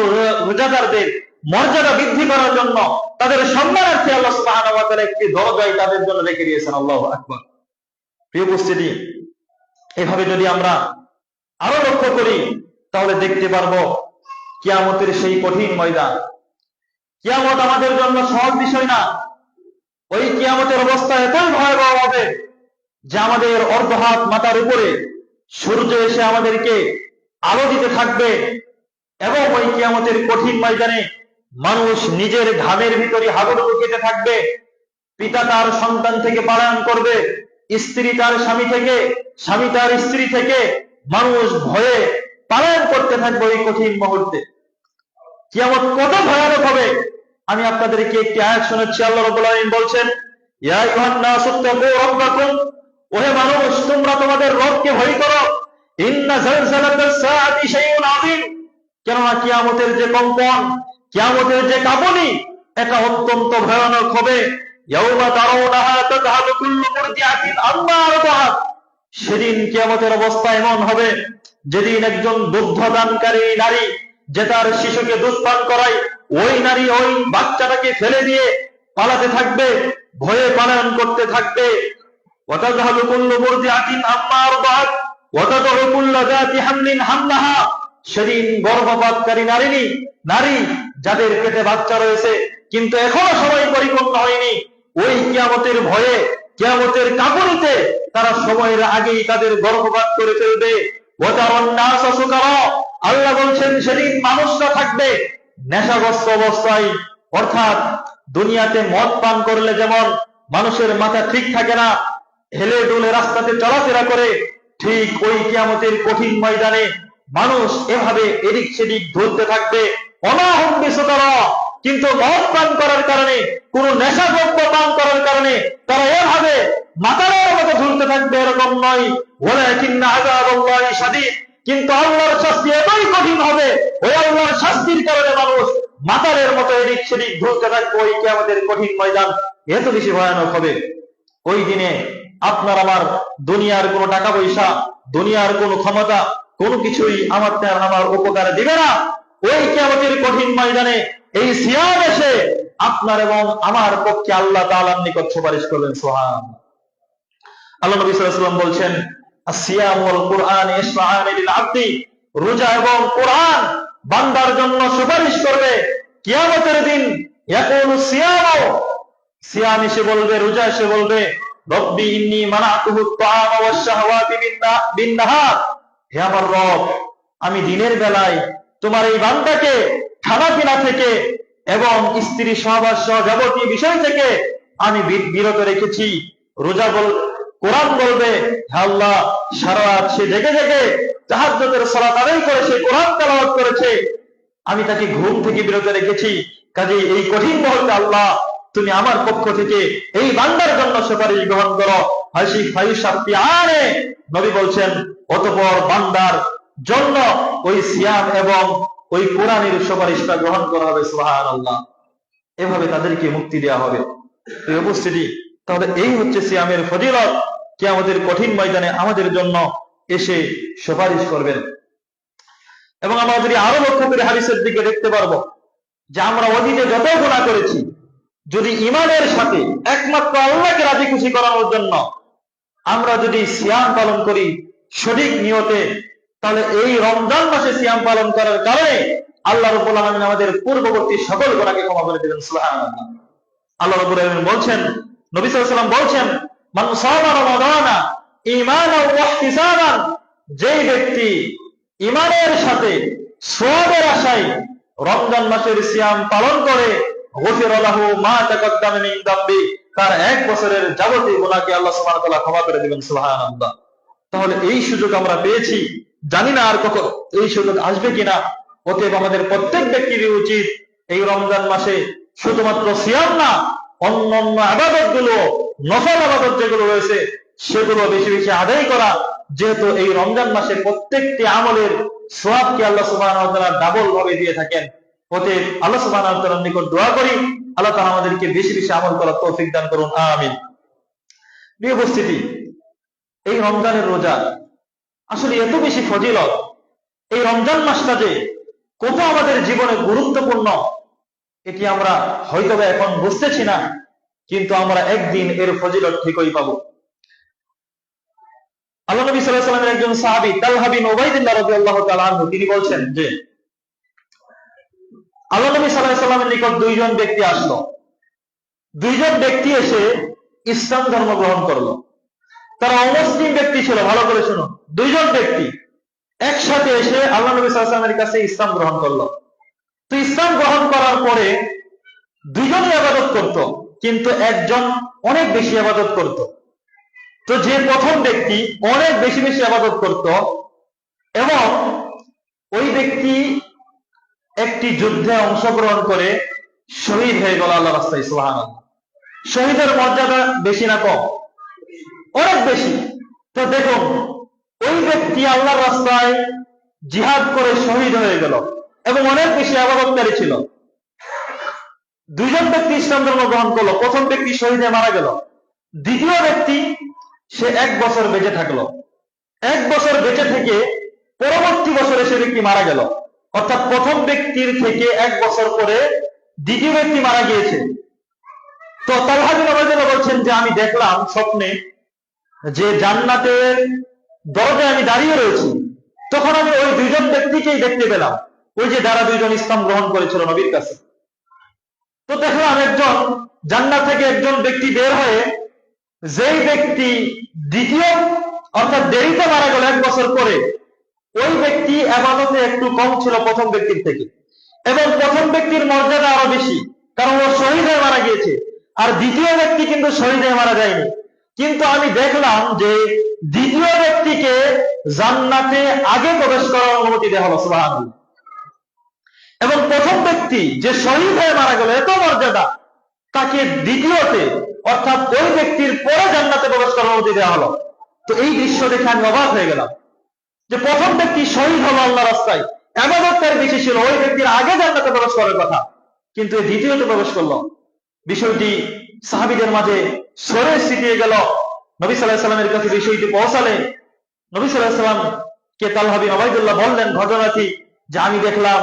রোজাদারদের মর্যাদা বৃদ্ধি করার জন্য, তাদের সম্মানার্থে আল্লাহ সুবহানাহু ওয়া তাআলা একটি দরজাই তাদের জন্য রেখে দিয়েছেন। আল্লাহু আকবার। প্রিয় উপস্থিতি, এভাবে যদি আমরা আরো লক্ষ্য করি তাহলে দেখতে পারবো কিয়ামতের সেই কঠিন ময়দান। কিয়ামত আমাদের জন্য সহজ বিষয় না। ওই কিয়ামতের অবস্থা এতই ভয়াবহ হবে যে আমাদের অর্ধ হাত মাথার উপরে সূর্য এসে আমাদেরকে আলো দিতে থাকবে, এবং ওই কিয়ামতের কঠিন ময়দানে মানুষ নিজের ঘামের ভিতরে হাবুডুবু খেতে থাকবে। পিতা তার সন্তান থেকে পালায়ন করবে, স্ত্রী তার স্বামী থেকে, স্বামী তার স্ত্রী থেকে, মানুষ ভয়ে পালায়ন করতে থাকবে ওই কঠিন মুহূর্তে। কিয়ামত কত ভয়ানক হবে আমি আপনাদেরকে একটি আয়াত শোনাচ্ছি। আল্লাহ রাব্বুল আলামিন বলছেন, ইয়া আইয়ুহান নাসু তাকু রাব্বাকুম, ওহে মানুষ তোমরা তোমাদের রবকে ভয় করো। ইন্না জালজালাতাস সাআতি শাইউন আযীম, কেননা কিয়ামতের যে কম্পন, কিয়ামতের যে কাঁপুনি, এটা অত্যন্ত ভয়ানক হবে। ইয়াউমা তারাউনাহা তাযহাবু কুল্লু মুরদিআতিন আম্মা আরদাআত, সেদিন কিয়ামতের অবস্থা এমন হবে যেদিন একজন দুগ্ধদানকারী নারী যে তার শিশুকে দুধ পান করায়, ওই নারী ওই বাচ্চাটাকে ফেলে দিয়ে পালাতে থাকবে, ভয়ে পালায়ন করতে থাকবে। ওয়াতাযহাবু কুল্লু মুরদিআতিন আম্মা আরদাআত ওয়াতাদউ কুল্লু যাতি হামলিন হামলাহা, সেদিন গর্ভপাতকারী নারী যাদের পেটে বাচ্চা রয়েছে কিন্তু এখনো সময় পরিপূর্ণ হয়নি, ওই কিয়ামতের ভয়ে, কিয়ামতের কাঁপুনিতে তারা সময়ের আগেই তাদের গর্ভপাত করে ফেলবে। ওয়াতারান নাসা সুকারা, আল্লাহ বলছেন সেদিন মানুষরা থাকবে নেশাগ্রস্ত অবস্থায়। অর্থাৎ দুনিয়াতে মদ পান করলে যেমন মানুষের মাথা ঠিক থাকে না, হেলে ডুলে রাস্তাতে চলাফেরা করে, ঠিক ওই কিয়ামতের কঠিন ময়দানে মানুষ এভাবে এদিক সেদিক ধরতে থাকবে। অনাহুম বিসুকারা, কিন্তু মদ পান করার কারণে, কোন নেশাদ্রব্য পান করার কারণে তারা এভাবে মাতালের মতো ঝুলতে থাকবে এরকম নয়। ওয়ালাকিন্না আযাবাল্লাহি শাদীদ, কিন্তু আল্লাহর শাস্তি এতই কঠিন হবে, ওই আল্লাহর শাস্তির কারণে মানুষ মাতালের মতো এদিক সেদিক ঝুলতে থাকবে। ওই কিয়ামতের কঠিন ময়দান এত বেশি ভয়ানক হবে। ওই দিনে আপনার আমার দুনিয়ার কোনো টাকা পয়সা, দুনিয়ার কোনো ক্ষমতা, কোনো কিছুই আমার উপকার দিবে না। ওই কিয়ামতের কঠিন ময়দানে এই সিয়াম এসে আপনার এবং আমার পক্ষে আল্লাহ তাআলার নিকট সুপারিশ করবেন। সুবহানাল্লাহ। আল্লাহ নবী সাল্লাল্লাহু আলাইহি ওয়াসাল্লাম বলছেন, আসিয়াম ওয়াল কুরআন ইশফাআন লিল আবদি, রোজা এবং কোরআন বান্দার জন্য সুপারিশ করবে কিয়ামতের দিন। ইয়াকুলু সিয়াম, সিয়াম এসে বলবে, রোজা এসে বলবে, রব্বি ইন্নী মানাতুহু আত-তাআমা ওয়াশ শাহওয়াতি বিন নাহার, হে আমার রব, আমি দিনের বেলায় তোমার এই বান্দাকে খানাপিনা থেকে এবং স্ত্রী সহবাস সহ যাবতীয় বিষয় থেকে আমি বিরত রেখেছি। কোরআন বলবে, হে আল্লাহ, সারা রাত সে জেগে জেগে তাহাজ্জুদের সালাত আদায় করে সে কোরআন তেলাওয়াত করেছে, আমি তাকে ঘুম থেকে বিরত রেখেছি। কাজেই এই কঠিন মুহূর্তে আল্লাহ তুমি আমার পক্ষ থেকে এই বান্দার জন্য সুপারিশ গ্রহণ করো। নবী বলছেন, অতঃপর বান্দার জন্য ওই সিয়াম এবং ওই কোরআনের সুপারিশটা গ্রহণ করা হবে। সুবহানাল্লাহ। এভাবে তাদেরকে মুক্তি দেওয়া হবে। এই উপস্থিতি, তাহলে এই হচ্ছে সিয়ামের ফজিলত। কিয়ামতের কঠিন ময়দানে আমাদের জন্য এসে সুপারিশ করবেন। এবং আমরা যদি আরো লক্ষ্য করে হাদিসের দিকে দেখতে পারবো যে আমরা অতীতে যত গুনাহ করেছি, যদি ঈমানের সাথে একমাত্র আল্লাহকে রাজি খুশি করানোর জন্য আমরা যদি সিয়াম পালন করি সঠিক নিয়তে, তাহলে এই রমজান মাসে সিয়াম পালন করার কারণে আল্লাহ রাব্বুল আলামিন আমাদের পূর্ববর্তী সকল গুনাহকে ক্ষমা করে দিবেন। সুবহানাল্লাহ। আল্লাহ রাব্বুল আলামিন বলছেন, নবী সাল্লাল্লাহু আলাইহি ওয়াসাল্লাম বলছেন, মান সামা রমাদানা ঈমানান ওয়া ইহতিসাবান, যেই ব্যক্তি ঈমানের সাথে সওয়াবের আশায় রমজান মাসের সিয়াম পালন করে, গুফিরা লাহু মা তাকাদ্দামা মিন যামবি, তার 1 বছরের যাবতীয় গুনাহকে আল্লাহ সুবহানাহু ওয়া তাআলা ক্ষমা করে দিবেন। সুবহানাল্লাহ। তাহলে এই সুযোগ আমরা পেয়েছি, জানি না আর কখন এই সুযোগ আসবে কিনা। অতএব আমাদের প্রত্যেক ব্যক্তিরই উচিত এই রমজান মাসে শুধুমাত্র সিয়াম না, অন্যান্য ইবাদত গুলো, নফল ইবাদত যেগুলো রয়েছে সেগুলো বেশি বেশি আদায় করা। যেহেতু এই রমজান মাসে প্রত্যেকটি আমলের সওয়াবকে আল্লাহ সুবহানাহু ওয়া তাআলা ডাবল ভাবে দিয়ে থাকেন। অতএব আল্লাহ সুবহানাহু ওয়া তাআলার নিকট দোয়া করি, আল্লাহ তাআলা আমাদেরকে বেশি বেশি আমল করার তৌফিক দান করুন, আমিন। প্রিয় উপস্থিতি, এই রমজানের রোজা আসলে এত বেশি ফজিলত, এই রমজান মাসটা যে কত আমাদের জীবনে গুরুত্বপূর্ণ, এটি আমরা হয়তো এখন বুঝতেছি না, কিন্তু আমরা একদিন এর ফজিলত ঠিকই পাবো। আল্লাহ নবী সাল্লাল্লাহু আলাইহি ওয়াসাল্লামের একজন সাহাবী তালহা বিন উবাইদুল্লাহ রাদিয়াল্লাহু তাআলা আনহু, তিনি বলছেন যে আল্লাহ নবী সাল্লাল্লাহু আলাইহি ওয়াসাল্লামের নিকট দুইজন ব্যক্তি আসলো। দুইজন ব্যক্তি এসে ইসলাম ধর্ম গ্রহণ করলো। তারা অমুসলিম ব্যক্তি ছিল, ভালো করে শুনুন। দুইজন ব্যক্তি একসাথে এসে আল্লাহ নবী সাল্লাল্লাহু আলাইহি ওয়াসাল্লামের কাছে ইসলাম গ্রহণ করলো। তো ইসলাম গ্রহণ করার পরে দুইজনই ইবাদত করত, কিন্তু একজন অনেক বেশি ইবাদত করত। তো যে প্রথম ব্যক্তি অনেক বেশি বেশি ইবাদত করত, এবং ওই ব্যক্তি একটি যুদ্ধে অংশগ্রহণ করে শহীদ হয়ে গেল আল্লাহর রাস্তায়। সুবহানাল্লাহ। শহীদের মর্যাদা বেশি না কম? অনেক বেশি। তো দেখুন, ওই ব্যক্তি আল্লাহর রাস্তায় জিহাদ করে শহীদ হয়ে গেল এবং অনেক বেশি ইবাদতকারী ছিল। দুইজন ব্যক্তি ইসলাম ধর্ম গ্রহণ করলো, প্রথম ব্যক্তি শহীদ হয়ে মারা গেল। দ্বিতীয় ব্যক্তি সে 1 বছর বেঁচে থাকলো। 1 বছর বেঁচে থেকে পরবর্তী বছরে সে ব্যক্তি মারা গেল, অর্থাৎ প্রথম ব্যক্তির থেকে 1 বছর পরে দ্বিতীয় ব্যক্তি মারা গিয়েছে। তো তালহা বিন উবাইদুল্লাহ বলছেন যে আমি দেখলাম স্বপ্নে যে জান্নাতের দরজায় আমি দাঁড়িয়ে রয়েছি। তখন আমি ওই দুইজন ব্যক্তিকেই দেখতে পেলাম, ওই যে যারা দুইজন ইসলাম গ্রহণ করেছিল নবীর কাছে। তো দেখলাম একজন জান্নাত থেকে একজন ব্যক্তি বের হয়ে, যেই ব্যক্তি দ্বিতীয় অর্থাৎ দেরিতে মারা গেল 1 বছর পরে, ওই ব্যক্তি ইবাদতে একটু কম ছিল প্রথম ব্যক্তির থেকে, এবং প্রথম ব্যক্তির মর্যাদা আরো বেশি, কারণ ও শহীদ হয়ে মারা গিয়েছে। আর দ্বিতীয় ব্যক্তি কিন্তু শহীদ হয়ে মারা যায়নি। কিন্তু আমি দেখলাম যে দ্বিতীয় ব্যক্তিকে জান্নাতে আগে প্রবেশ করার অনুমতি দেওয়া হলো। সুবহানাল্লাহ। এবং প্রথম ব্যক্তি যে শহীদ হয়ে মারা গেল, এত মর্যাদা, তাকে দ্বিতীয়তে অর্থাৎ ওই ব্যক্তির পরে জান্নাতে প্রবেশ করার অনুমতি দেওয়া হলো। তো এই দৃশ্য দেখে আমি অবাক হয়ে গেলাম যে প্রথম ব্যক্তি শহীদ হলো আল্লাহর রাস্তায়, ইবাদতকারী বেশি ছিল, ওই ব্যক্তির আগে জান্নাতে প্রবেশ করার কথা, কিন্তু দ্বিতীয়তে প্রবেশ করলো। বিষয়টি সাহাবীদের মাঝে ছড়িয়ে ছিটিয়ে গেল। নবী সাল্লাল্লাহু আলাইহি ওয়াসাল্লামের কাছে বিষয়টি পৌঁছালে নবী সাল্লাল্লাহু আলাইহি ওয়াসাল্লামকে তালহা বিন উবাইদুল্লাহ বললেন ঘটনাটি, যে আমি দেখলাম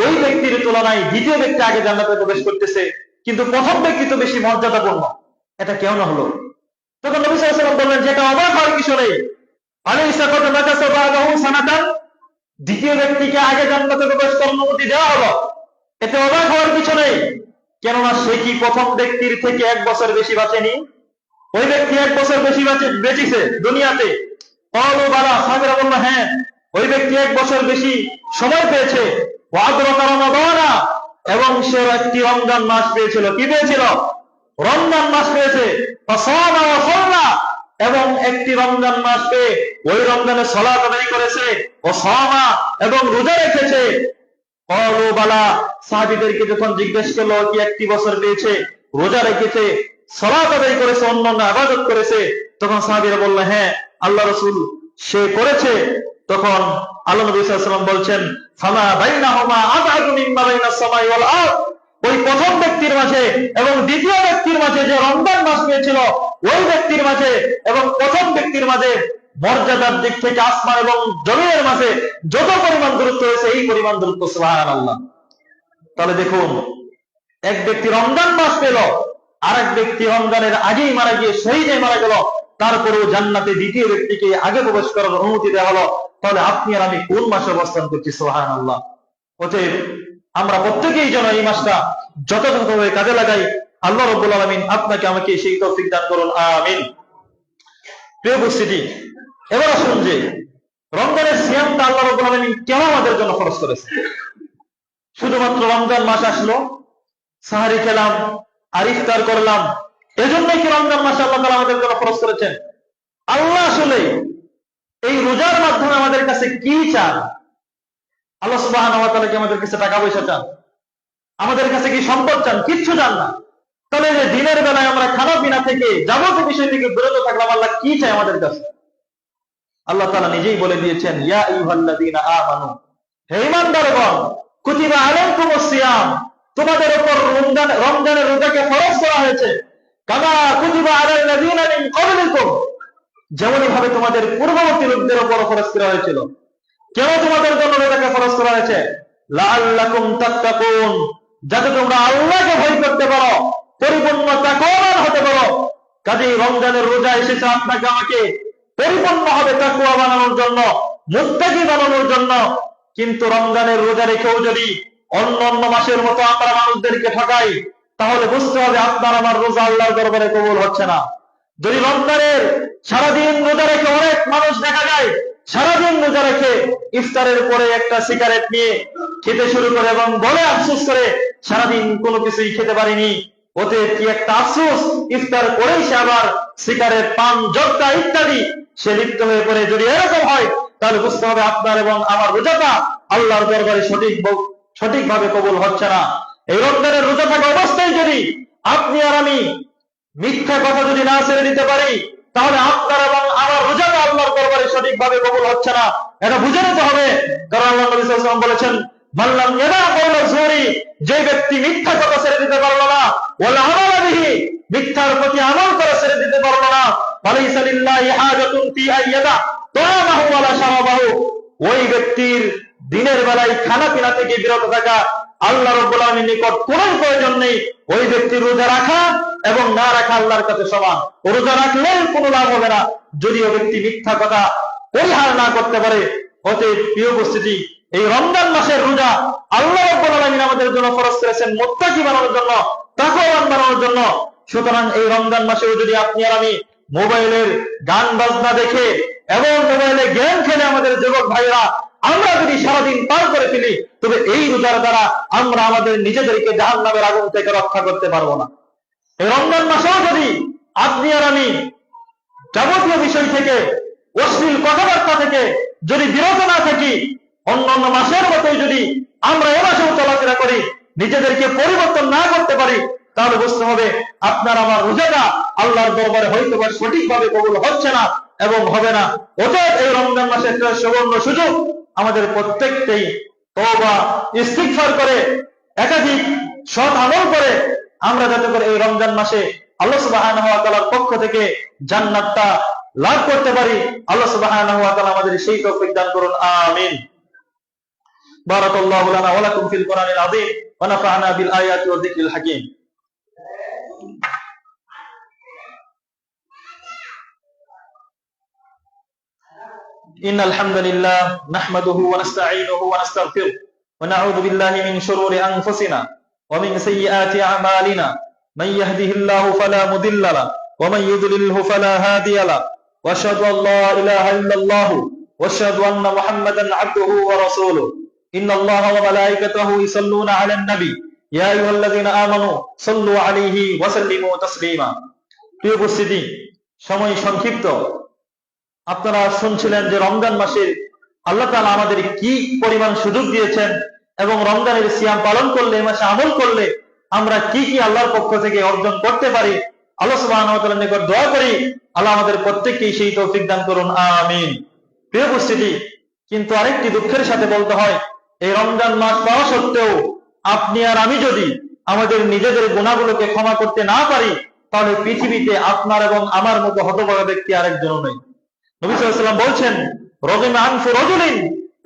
ওই ব্যক্তির তুলনায় দ্বিতীয় ব্যক্তি আগে জান্নাতে প্রবেশ করতেছে, কিন্তু প্রথম ব্যক্তি তো বেশি মর্যাদাপূর্ণ, এটা কেমন হলো? তখন নবী সাল্লাল্লাহু আলাইহি ওয়াসাল্লাম বললেন, যেটা অবাক হওয়ার কিছু নেই। আলাইসা কত মাকাসা বাদাহু সানাতান, দ্বিতীয় ব্যক্তিকে আগে জান্নাতে প্রবেশ করার অনুমতি দেওয়া হলো, এতে অবাক হওয়ার কিছু নেই। কেননা সে কি প্রথম ব্যক্তির থেকে 1 বছর বেশি বাঁচেনি? ওই ব্যক্তি 1 বছর বেশি বেঁচেছে দুনিয়াতে। ক্বালু বালা, সাহাবীরা বলল হ্যাঁ, ওই ব্যক্তি 1 বছর বেশি সময় পেয়েছে। ওয়া আদরাকা রমাদানা, এবং সে একটি রমজান মাস পেয়েছিল। কি পেয়েছিল? রমজান মাস পেয়েছে। ফাসামা ওয়া সাল্লা, এবং একটি রমজান মাস পেয়ে ওই রমজানে সালাত আদায় করেছে। ও সামা, এবং রোজা রেখেছে। ক্বালু বালা, সাহাবীদেরকে যখন জিজ্ঞেস করলো কি একটি বছর পেয়েছে, রোজা রেখেছে, সালাত আদায় করেছে, অন্যান্য ইবাদত করেছে, তখন সাহাবীরা বলল হ্যাঁ আল্লাহ রাসূল সে করেছে। তখন আল্লাহ নবী সাল্লাল্লাহু আলাইহি ওয়াসাল্লাম বলছেন, ফামা বাইনাহুমা আবআদু মিম্মা বাইনাস সামাই ওয়াল আরদ, ওই প্রথম ব্যক্তির মাঝে এবং দ্বিতীয় ব্যক্তির মাঝে যে রমজান মাস পেয়েছিল, ওই ব্যক্তির মাঝে এবং প্রথম ব্যক্তির মাঝে মর্যাদার দিক থেকে আসমান এবং জমিনের মাঝে যত পরিমাণ দূরত্ব হয়েছে, এই পরিমাণ দূরত্ব। সুবহানাল্লাহ। তাহলে দেখুন, এক ব্যক্তি রমজান মাস পেল, আর এক ব্যক্তি রমজানের আগেই মারা গিয়ে শহীদ হয়ে মারা গেল, তারপরেও জান্নাতে দ্বিতীয় ব্যক্তিকে আগে প্রবেশ করার অনুমতি দেওয়া হলো। তাহলে আপনি আর আমি কোন মাসে অবস্থান করছি? সুবহানাল্লাহ। অতএব আমরা প্রত্যেকেই যেন এই মাসটা যথাযথভাবে কাজে লাগাই। আল্লাহ রাব্বুল আলামিন আপনাকে আমাকে সেই তৌফিক দান করুন, আমিন। প্রিয় উপস্থিতি, এবার আসুন যে রমজানের সিয়ামটা আল্লাহ রাব্বুল আলামিন কেন আমাদের জন্য ফরজ করেছে? শুধুমাত্র রমজান মাস আসলো, সাহারি খেলাম আর ইফতার করলাম, এজন্যই কি রমজান মাসে আল্লাহ তাআলা আমাদের জন্য ফরজ করেছেন? আল্লাহ আসলে এই রোজার মাধ্যমে আমাদের কাছে কি চান? আল্লাহ সুবহানাহু ওয়া তাআলা কি আমাদের কাছে টাকা পয়সা চান? আমাদের কাছে কি সম্পদ চান? কিচ্ছু চান না। তাহলে যে দিনের বেলায় আমরা খানা পিনা থেকে যাবতীয় বিষয় থেকে বিরত থাকলাম, আল্লাহ কি চায় আমাদের কাছে? আল্লাহ তাআলা নিজেই বলে দিয়েছেন, ইয়া আইয়ুহাল্লাযীনা আমানু, হে ঈমানদারগণ, কুতিবা আলাইকুমুস সিয়াম, তোমাদের উপর রমজানের রোজাকে ফরজ করা হয়েছে, কামা কুতিবা আলাল্লাযীনা মিন ক্বাবলিকুম, যেমনই ভাবে তোমাদের পূর্ববর্তী লোকদের উপর ফরজ করা হয়েছিল। কেন তোমাদের জন্য রোজাকে ফরজ করা হয়েছে? লাআল্লাকুম তাত্তাকুন, যাতে তোমরা আল্লাহকে ভয় করতে পারো, পরিপূর্ণ তাকওয়াবান হতে পারো। কাজেই রমজানের রোজা এসেছে আপনাকে আমাকে পরিপূর্ণভাবে তাকওয়া বানানোর জন্য, মুত্তাকি বানানোর জন্য। কিন্তু রমজানের রোজা রেখেও যদি অন্য অন্য মাসের মতো আমরা মানুষদেরকে ঠকাই, তাহলে বুঝতে হবে আপনার আমার রোজা আল্লাহর দরবারে কবুল হচ্ছে না। যদি রমজানের সারাদিন রোজা রেখে অনেক মানুষ দেখা যায় সারাদিন রোজা রেখে ইফতারের পরে একটা সিগারেট নিয়ে খেতে শুরু করে এবং বলে আফসোস করে সারাদিন কোনো কিছুই খেতে পারিনি, ওতে কি একটা আফসোস, ইফতার করেই সে আবার সিগারেট, পান, জর্দা ইত্যাদি সে লিপ্ত হয়ে পড়ে। যদি এরকম হয় তাহলে বুঝতে হবে আপনার এবং আমার রোজাটা আল্লাহর দরবারে সঠিকভাবে কবুল হচ্ছে না। এই রমজানের রোজা থাকা অবস্থায় যদি আপনি আর আমি মিথ্যা কথা যদি না ছেড়ে দিতে পারি, তাহলে আপনার এবং আমার রোজাটা আল্লাহর দরবারে সঠিকভাবে কবুল হচ্ছে না। এটা বুঝে নিতে হবে। কারণ আল্লাহ নবী সাল্লাল্লাহু আলাইহি ওয়াসাল্লাম বলেছেন, মাল্লাম ইয়াদা কাওলা যুরি, যে ব্যক্তি মিথ্যা কথা ছেড়ে দিতে পারলো না, ওয়ালা আমালা বিহি, মিথ্যার প্রতি আমল করা ছেড়ে দিতে পারলো না, ফালাইসা লিল্লাহি হাজাতুন ফি আইয়াদা তাআমাহু ওয়ালা শারাবাহু, ওই ব্যক্তির দিনের বেলায় খানা পিনা থেকে বিরত থাকা আল্লাহ রাব্বুল আলামিনের নিকট কোনো প্রয়োজন নেই। ওই ব্যক্তির রোজা রাখা এবং না রাখা আল্লাহর কাছে সমান। রোজা রাখলে কোনো লাভ হবে না যদিও ব্যক্তি মিথ্যা কথা পরিহার না করতে পারে। অতএব প্রিয় উপস্থিতি, এই রমজান মাসের রোজা আল্লাহ রাব্বুল আলামিন আমাদের জন্য ফরজ করেছেন মুত্তাকি বানানোর জন্য, তাকওয়াবান বানানোর জন্য। সুতরাং এই রমজান মাসেও যদি আপনি আর আমি মোবাইলের গান বাজনা দেখে এবং মোবাইলে গেম খেলে আমাদের যুবক ভাইরা আমরা যদি সারাদিন পার করে ফেলি, তবে এই রোজার দ্বারা আমরা আমাদের নিজেদেরকে জাহান্নামের আগুন থেকে রক্ষা করতে পারবো না। এই রমজান মাসেও যদি আপনি আর আমি যাবতীয় বিষয় থেকে, অশ্লীল কথাবার্তা থেকে যদি বিরত না থাকি, অন্যান্য মাসের মতোই যদি আমরা এ মাসেও চলাফেরা করি, নিজেদেরকে পরিবর্তন না করতে পারি, তাহলে বুঝতে হবে আপনার আমার রোজাটা আল্লাহর দরবারে হয়তো বা সঠিকভাবে কবুল হচ্ছে না এবং হবে না। অতএব এই রমজান মাসের একটা সুবর্ণ সুযোগ, আমাদের প্রত্যেককেই তওবা ইস্তিগফার করে একাধিক সৎ আমল করে আমরা যাতে করে এই রমজান মাসে আল্লাহ সুবহানাহু ওয়া তাআলার পক্ষ থেকে জান্নাতটা লাভ করতে পারি। আল্লাহ সুবহানাহু ওয়া তাআলা আমাদের সেই তৌফিক দান করুন, আমিন। বারাকাল্লাহু লানা ওয়া লাকুম ফিল কোরআনিল আযীম ওয়া নাফা'না বিল আয়াতি ওয়া যিকরিল হাকীম। إن الحمد لله نحمده ونستعينه ونستغفره ونعوذ بالله من شرور أنفسنا ومن سيئات أعمالنا، من يهده الله فلا مضل له ومن يضلله فلا هادي له، وأشهد أن لا إله إلا الله وأشهد أن محمدا عبده ورسوله، إن الله وملائكته يصلون على النبي يا أيها الذين آمنوا صلوا عليه وسلموا تسليما। প্রিয় উপস্থিতি, সময় সংক্ষিপ্ত, আপনারা শুনছিলেন যে রমজান মাসে আল্লাহ তাআলা আমাদের কি পরিমাণ সুযোগ দিয়েছেন এবং রমজানের সিয়াম পালন করলে, এই মাসে আমল করলে আমরা কি কি আল্লাহর পক্ষ থেকে অর্জন করতে পারি। আল্লাহ সুবহানাহু ওয়া তাআলার নিকট দোয়া করি আল্লাহ আমাদের প্রত্যেককেই সেই তৌফিক দান করুন, আমিন। প্রিয় উপস্থিতি, কিন্তু আরেকটি দুঃখের সাথে বলতে হয়, এই রমজান মাস পাওয়া সত্ত্বেও আপনি আর আমি যদি আমাদের নিজেদের গুনাহগুলোকে ক্ষমা করতে না পারি, তাহলে পৃথিবীতে আপনার এবং আমার মতো হতভাগা ব্যক্তি আরেকজনও নেই। নবী সাল্লাল্লাহু আলাইহি ওয়াসাল্লাম বলছেন, রগিমা আনফু রাজুলিন,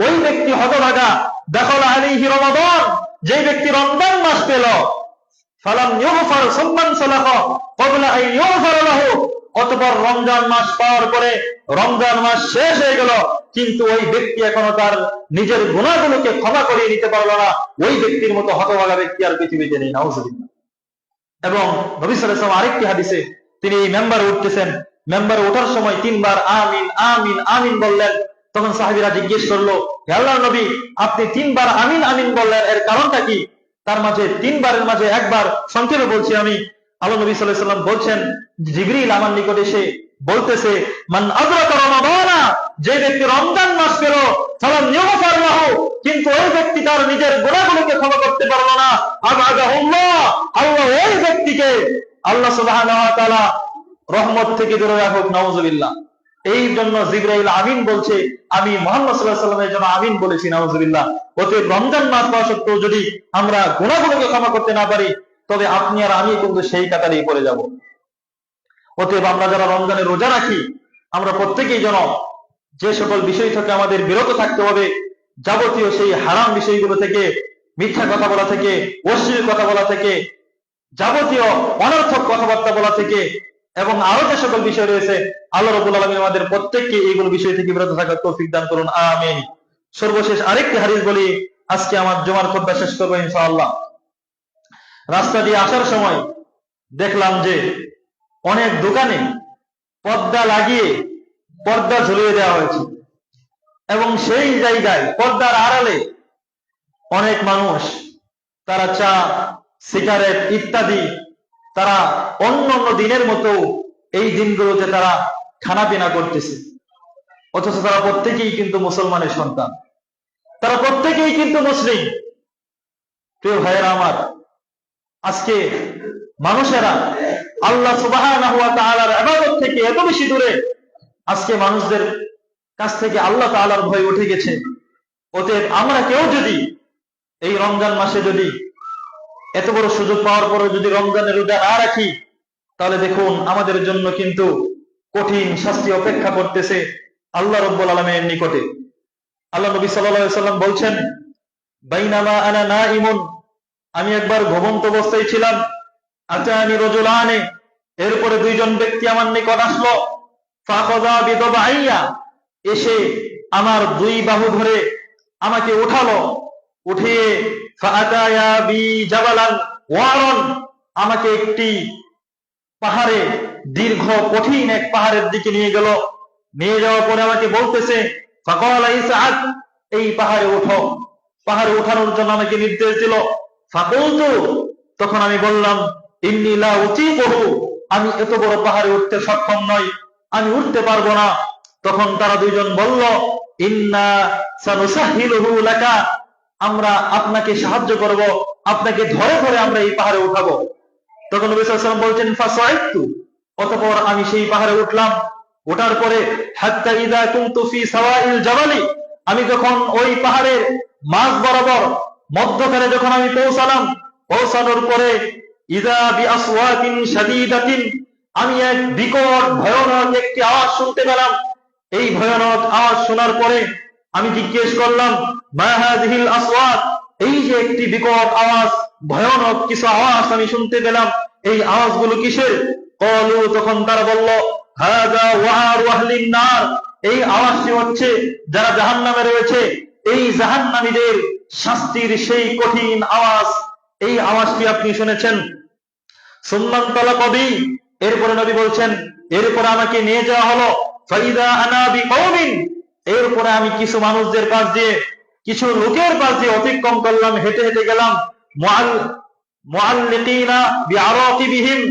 ওই ব্যক্তি হতভাগা, দাখালা আলাইহি রমাদান, যে ব্যক্তি রমজান মাস পেল, ফালাম ইউগফার সুম্মান সালাহা ক্বাবলা আন ইউগফার লাহু, অতঃপর রমজান মাস পাওয়ার পরে রমজান মাস শেষ হয়ে গেল, কিন্তু ওই ব্যক্তি এখনো তার নিজের গুনাহগুলোকে ক্ষমা করিয়ে নিতে পারলো না, ওই ব্যক্তির মতো হতভাগা ব্যক্তি আর পৃথিবীতে নেই, নাউযুবিল্লাহ। এবং নবী সাল্লাল্লাহু আলাইহি ওয়াসাল্লাম আরেকটি হাদিসে তিনি মেম্বারে উঠতেছেন, মেম্বারে ওঠার সময় 3 বার আমিন আমিন আমিন বললেন। তখন সাহাবীরা জিজ্ঞেস করলো, হে আল্লাহর নবী, আপনি 3 বার আমিন আমিন বললেন, এর কারণটা কি? তার মাঝে 3 বারের মাঝে একবার, সংক্ষেপে বলছি আমি, আল্লাহ নবী সাল্লাল্লাহু আলাইহি ওয়াসাল্লাম বলছেন, জিবরিল আমার নিকটে এসে বলতেছে, মান আদরাকা রমাদানা, যে ব্যক্তি রমজান মাস পেল, ফালাম ইউগফার লাহু, কিন্তু ওই ব্যক্তি তার নিজের গুনাহগুলোকে ক্ষমা করতে পারলো না, আবাদাহুল্লাহ, আল্লাহ ওই ব্যক্তিকে আল্লাহ সুবহানাহু ওয়া তাআলা রহমত থেকে দূরে রাখুক, নাউযুবিল্লাহ। এই জন্য জিবরাইল আমিন বলছে, আমি মুহাম্মদ সাল্লাল্লাহু আলাইহি ওয়াসাল্লামের জন্য আমিন বলেছি, নাউযুবিল্লাহ। অতএব রমজান মাস পাওয়া সত্ত্বেও যদি আমরা গুনাহগুলোকে ক্ষমা করতে না পারি, তবে আপনি আর আমি কিন্তু সেই কাতারেই পড়ে যাব। অতএব আমরা যারা রমজানের রোজা রাখি, আমরা প্রত্যেকেই যেন যে সকল বিষয় থেকে আমাদের বিরত থাকতে হবে, যাবতীয় সেই হারাম বিষয়গুলো থেকে, মিথ্যা কথা বলা থেকে, অশ্লীল কথা বলা থেকে, যাবতীয় অনর্থক কথাবার্তা বলা থেকে, এবং আরো যে সকল বিষয় রয়েছে, আল্লাহ রাব্বুল আলামিন আমাদের প্রত্যেককে এইগুলো বিষয় থেকে বিরত থাকার তৌফিক দান করুন, আমিন। সর্বশেষ আরেকটি হাদিস বলি, আজকে আমার জুমার খুতবা শেষ করবো ইনশাআল্লাহ। রাস্তা দিয়ে আসার সময় দেখলাম যে অনেক দোকানে পর্দা লাগিয়ে পর্দা ঝুলিয়ে দেওয়া হয়েছে, এবং সেই জায়গায় পর্দার আড়ালে অনেক মানুষ তারা চা, সিগারেট ইত্যাদি তারা অন্য অন্য দিনের মতো এই দিনগুলোতে তারা খানা পিনা করতেছে, অথচ তারা প্রত্যেকেই কিন্তু মুসলমানের সন্তান, তারা প্রত্যেকেই কিন্তু মুসলিম। প্রিয় ভাইয়েরা আমার, আজকে মানুষেরা আল্লাহ সুবহানাহু ওয়া তাআলার ইবাদত থেকে এত বেশি দূরে, আজকে মানুষদের কাছ থেকে আল্লাহ তাআলার ভয় উঠে গেছে। অতএব আমরা কেউ যদি এই রমজান মাসে যদি এত বড় সুযোগ পাওয়ার পরেও যদি রমজানের রোজা না রাখি, তাহলে দেখুন আমাদের জন্য কিন্তু কঠিন শাস্তি অপেক্ষা করতেছে আল্লাহ রাব্বুল আলামিনের নিকটে। আল্লাহ নবী সাল্লাল্লাহু আলাইহি ওয়াসাল্লাম বলছেন, বাইনামা আনা নাইমুন, আমি একবার ঘুমন্ত অবস্থায় ছিলাম, আতানি রাজুলানে, এরপরে দুইজন ব্যক্তি আমার নিকট আসলো, ফাখাযা বিদাবাইয়া, এসে আমার দুই বাহু ধরে আমাকে উঠালো, উঠিয়ে ফাআতায়া বি জাবালান ওয়ারান, আমাকে একটি পাহাড়ে, দীর্ঘ কঠিন এক পাহাড়ের দিকে নিয়ে গেল। নিয়ে যাওয়ার পরে আমাকে বলতেছে, ফাকালা ইসআদ, এই পাহাড়ে ওঠো। পাহাড়ে ওঠানোর জন্য আমাকে নির্দেশ দিল। ফাকুলতু, তখন আমি বললাম, ইন্নী লা উতীকুহু, আমি এত বড় পাহাড়ে উঠতে সক্ষম নই, আমি উঠতে পারবো না। তখন তারা দুইজন বলল, ইন্না সানুসাহিলুহু লাকা, আমরা আপনাকে সাহায্য করব, আপনাকে ধরে ধরে আমরা এই পাহাড়ে উঠাবো। তখন নবী সাল্লাল্লাহু আলাইহি ওয়াসাল্লাম বলছেন, ফাসাইতু, অতঃপর আমি সেই পাহাড়ে উঠলাম। ওঠার পরে হাত্তা ইযা কুনতু ফি সাওয়াইল জাবালি, আমি যখন ওই পাহাড়ের মাঝ বরাবর মধ্যখানে যখন আমি পৌঁছালাম, পৌঁছানোর পরে ইযা বিআসওয়াতিন শাদীদাতিন, আমি এক বিকট ভয়ানক একটি আওয়াজ শুনতে পেলাম। এই ভয়ানক আওয়াজ শোনার পরে আমি জিজ্ঞেস করলাম, মা হাযিহিল আসওয়াত, এই যে একটি বিকট আওয়াজ, ভয়ানক কিছু আওয়াজ আমি শুনতে পেলাম, এই আওয়াজগুলো কিসের? ক্বালু, তখন তারা বলল, হাযা ওয়া'আরু আহলিন নার, এই আওয়াজটি হচ্ছে যারা জাহান্নামে রয়েছে, এই জাহান্নামীদের শাস্তির সেই কঠিন আওয়াজ, এই আওয়াজটি আপনি শুনেছেন। সুম্মান তালাকা বি, এরপরে নবী বলছেন, এরপরে আমাকে নিয়ে যাওয়া হলো, ফাইদা আনা বিকওমিন, এরপরে আমি কিছু মানুষদের পাশ দিয়ে, কিছু লোকের পাশ দিয়ে অতিক্রম করলাম, হেঁটে হেঁটে গেলাম। মুআল্লিকিনা বিআরাকিবিহিম,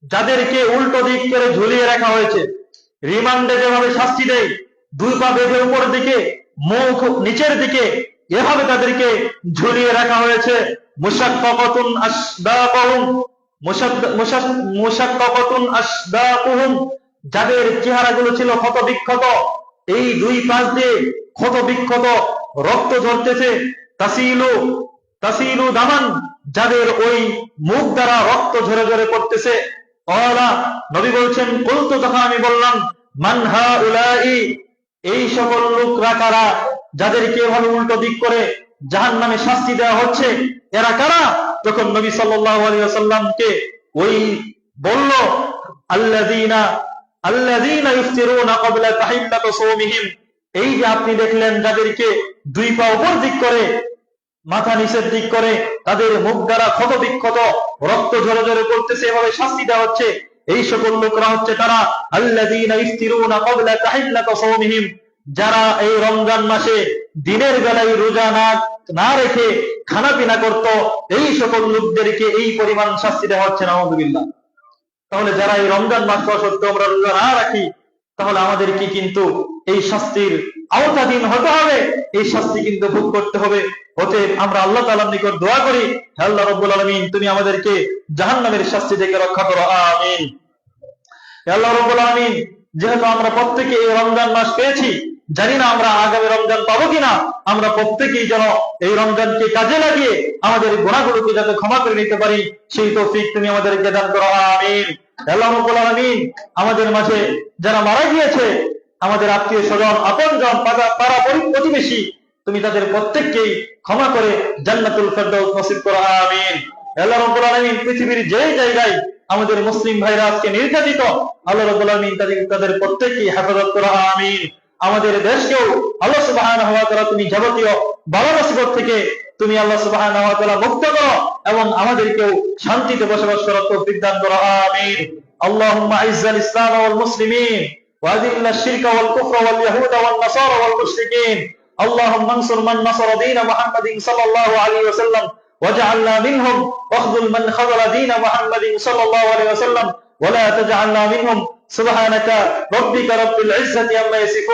যাদেরকে উল্টো দিক করে ঝুলিয়ে রাখা হয়েছে, রিমান্ডে যেভাবে শাস্তি দেয়, দুই পা বেঁধে উপরের দিকে, মুখ নিচের দিকে, এভাবে তাদেরকে ঝুলিয়ে রাখা হয়েছে। মুশাক্কাকাতুন আসদাকুহুম, মুশাক্কাকাতুন আসদাকুহুম, যাদের চেহারাগুলো ছিল ক্ষত বিক্ষত, এই দুই পাশ দিয়ে ক্ষত বিক্ষত, রক্ত ঝরতেছে। তাসিলু দামান, যাদের ওই মুখ দ্বারা রক্ত ঝরে ঝরে পড়তেছে। ক্বালা, নবী বলছেন, কুলতু, তখন আমি বললাম, মান হাউলাই, এই সকল লোকরা কারা, যাদেরকে এভাবে উল্টো দিক করে জাহান্নামে শাস্তি দেওয়া হচ্ছে, এরা কারা? তখন নবী সাল্লাল্লাহু আলাইহি ওয়াসাল্লামকে ওই বলল, আল্লাযীনা ইফতিরুনা ক্বাবলা তাহিল্লাতি সাওমিহিম, এই যে আপনি দেখলেন যাদেরকে দুই পা উপর দিক করে, মাথা নিচের দিক করে, তাদের মুখ দ্বারা ক্ষত বিক্ষত, রক্ত ঝরে ঝরে পড়তেছে, এভাবে শাস্তি দেওয়া হচ্ছে, এই সকল লোকরা হচ্ছে তারা আল্লাযীনা ইফতিরুনা ক্বাবলা তাহিল্লাতি সাওমিহিম, যারা এই রমজান মাসে দিনের বেলায় রোজা না রেখে খানা পিনা করত, এই সকল লোকদেরকে এই পরিমাণ শাস্তি দেওয়া হচ্ছে, নাউযুবিল্লাহ। তাহলে যারা এই রমজান মাস হওয়া সত্ত্বেও আমরা রোজা না রাখি, তাহলে আমাদের কি কিন্তু এই শাস্তির আওতাধীন হতে হবে, এই শাস্তি কিন্তু ভোগ করতে হবে। অতএব আমরা আল্লাহ তাআলার নিকট দোয়া করি, হে আল্লাহ রাব্বুল আলামিন, তুমি আমাদেরকে জাহান্নামের শাস্তি থেকে রক্ষা করো, আমিন। হে আল্লাহ রাব্বুল আলামিন, যেহেতু আমরা প্রত্যেকে এই রমজান মাস পেয়েছি, জানি না আমরা আগামী রমজান পাবো কিনা, আমরা প্রত্যেকেই যেন এই রমজানকে কাজে লাগিয়ে আমাদের গুনাহগুলোকে যাতে ক্ষমা করে নিতে পারি, সেই তৌফিক তুমি আমাদেরকে দান করো, আমিন। আল্লাহ রাব্বুল আলামিন, আমাদের মাঝে যারা মারা গিয়েছে, আমাদের আত্মীয় স্বজন, আপনজন, পাড়া প্রতিবেশী, তুমি তাদের প্রত্যেককেই ক্ষমা করে জান্নাতুল ফেরদাউস নসিব করো, আমিন। আল্লাহ রাব্বুল আলামিন, পৃথিবীর যে জায়গায় আমাদের মুসলিম ভাইরা আজকে নির্যাতিত, আল্লাহ রাব্বুল আলামিন তাদের প্রত্যেককেই হেফাজত করো, আমিন। আমাদের দেশকেও আল্লাহ সুবহানাহু ওয়া তাআলা তুমি যাবতীয় বালা মুসিবত থেকে তুমি আল্লাহ সুবহানাহু ওয়া তাআলা মুক্ত করো এবং আমাদেরকেও শান্তিতে বসবাস করার তৌফিক দান করো, আমিন। আল্লাহুম্মা আইজ্জাল ইসলাম ওয়াল মুসলিমিন ওয়া আযিল্লাশ শিরকা ওয়াল কুফরা ওয়াল ইয়াহুদা ওয়ান নাসারা ওয়াল মুশরিকিন। اللهم انصر من نصر دين محمد صلى الله عليه وسلم واجعلنا منهم واخذل من خذل دين محمد صلى الله عليه وسلم ولا تجعلنا منهم. سبحانك ربك رب العزة عما يصفون.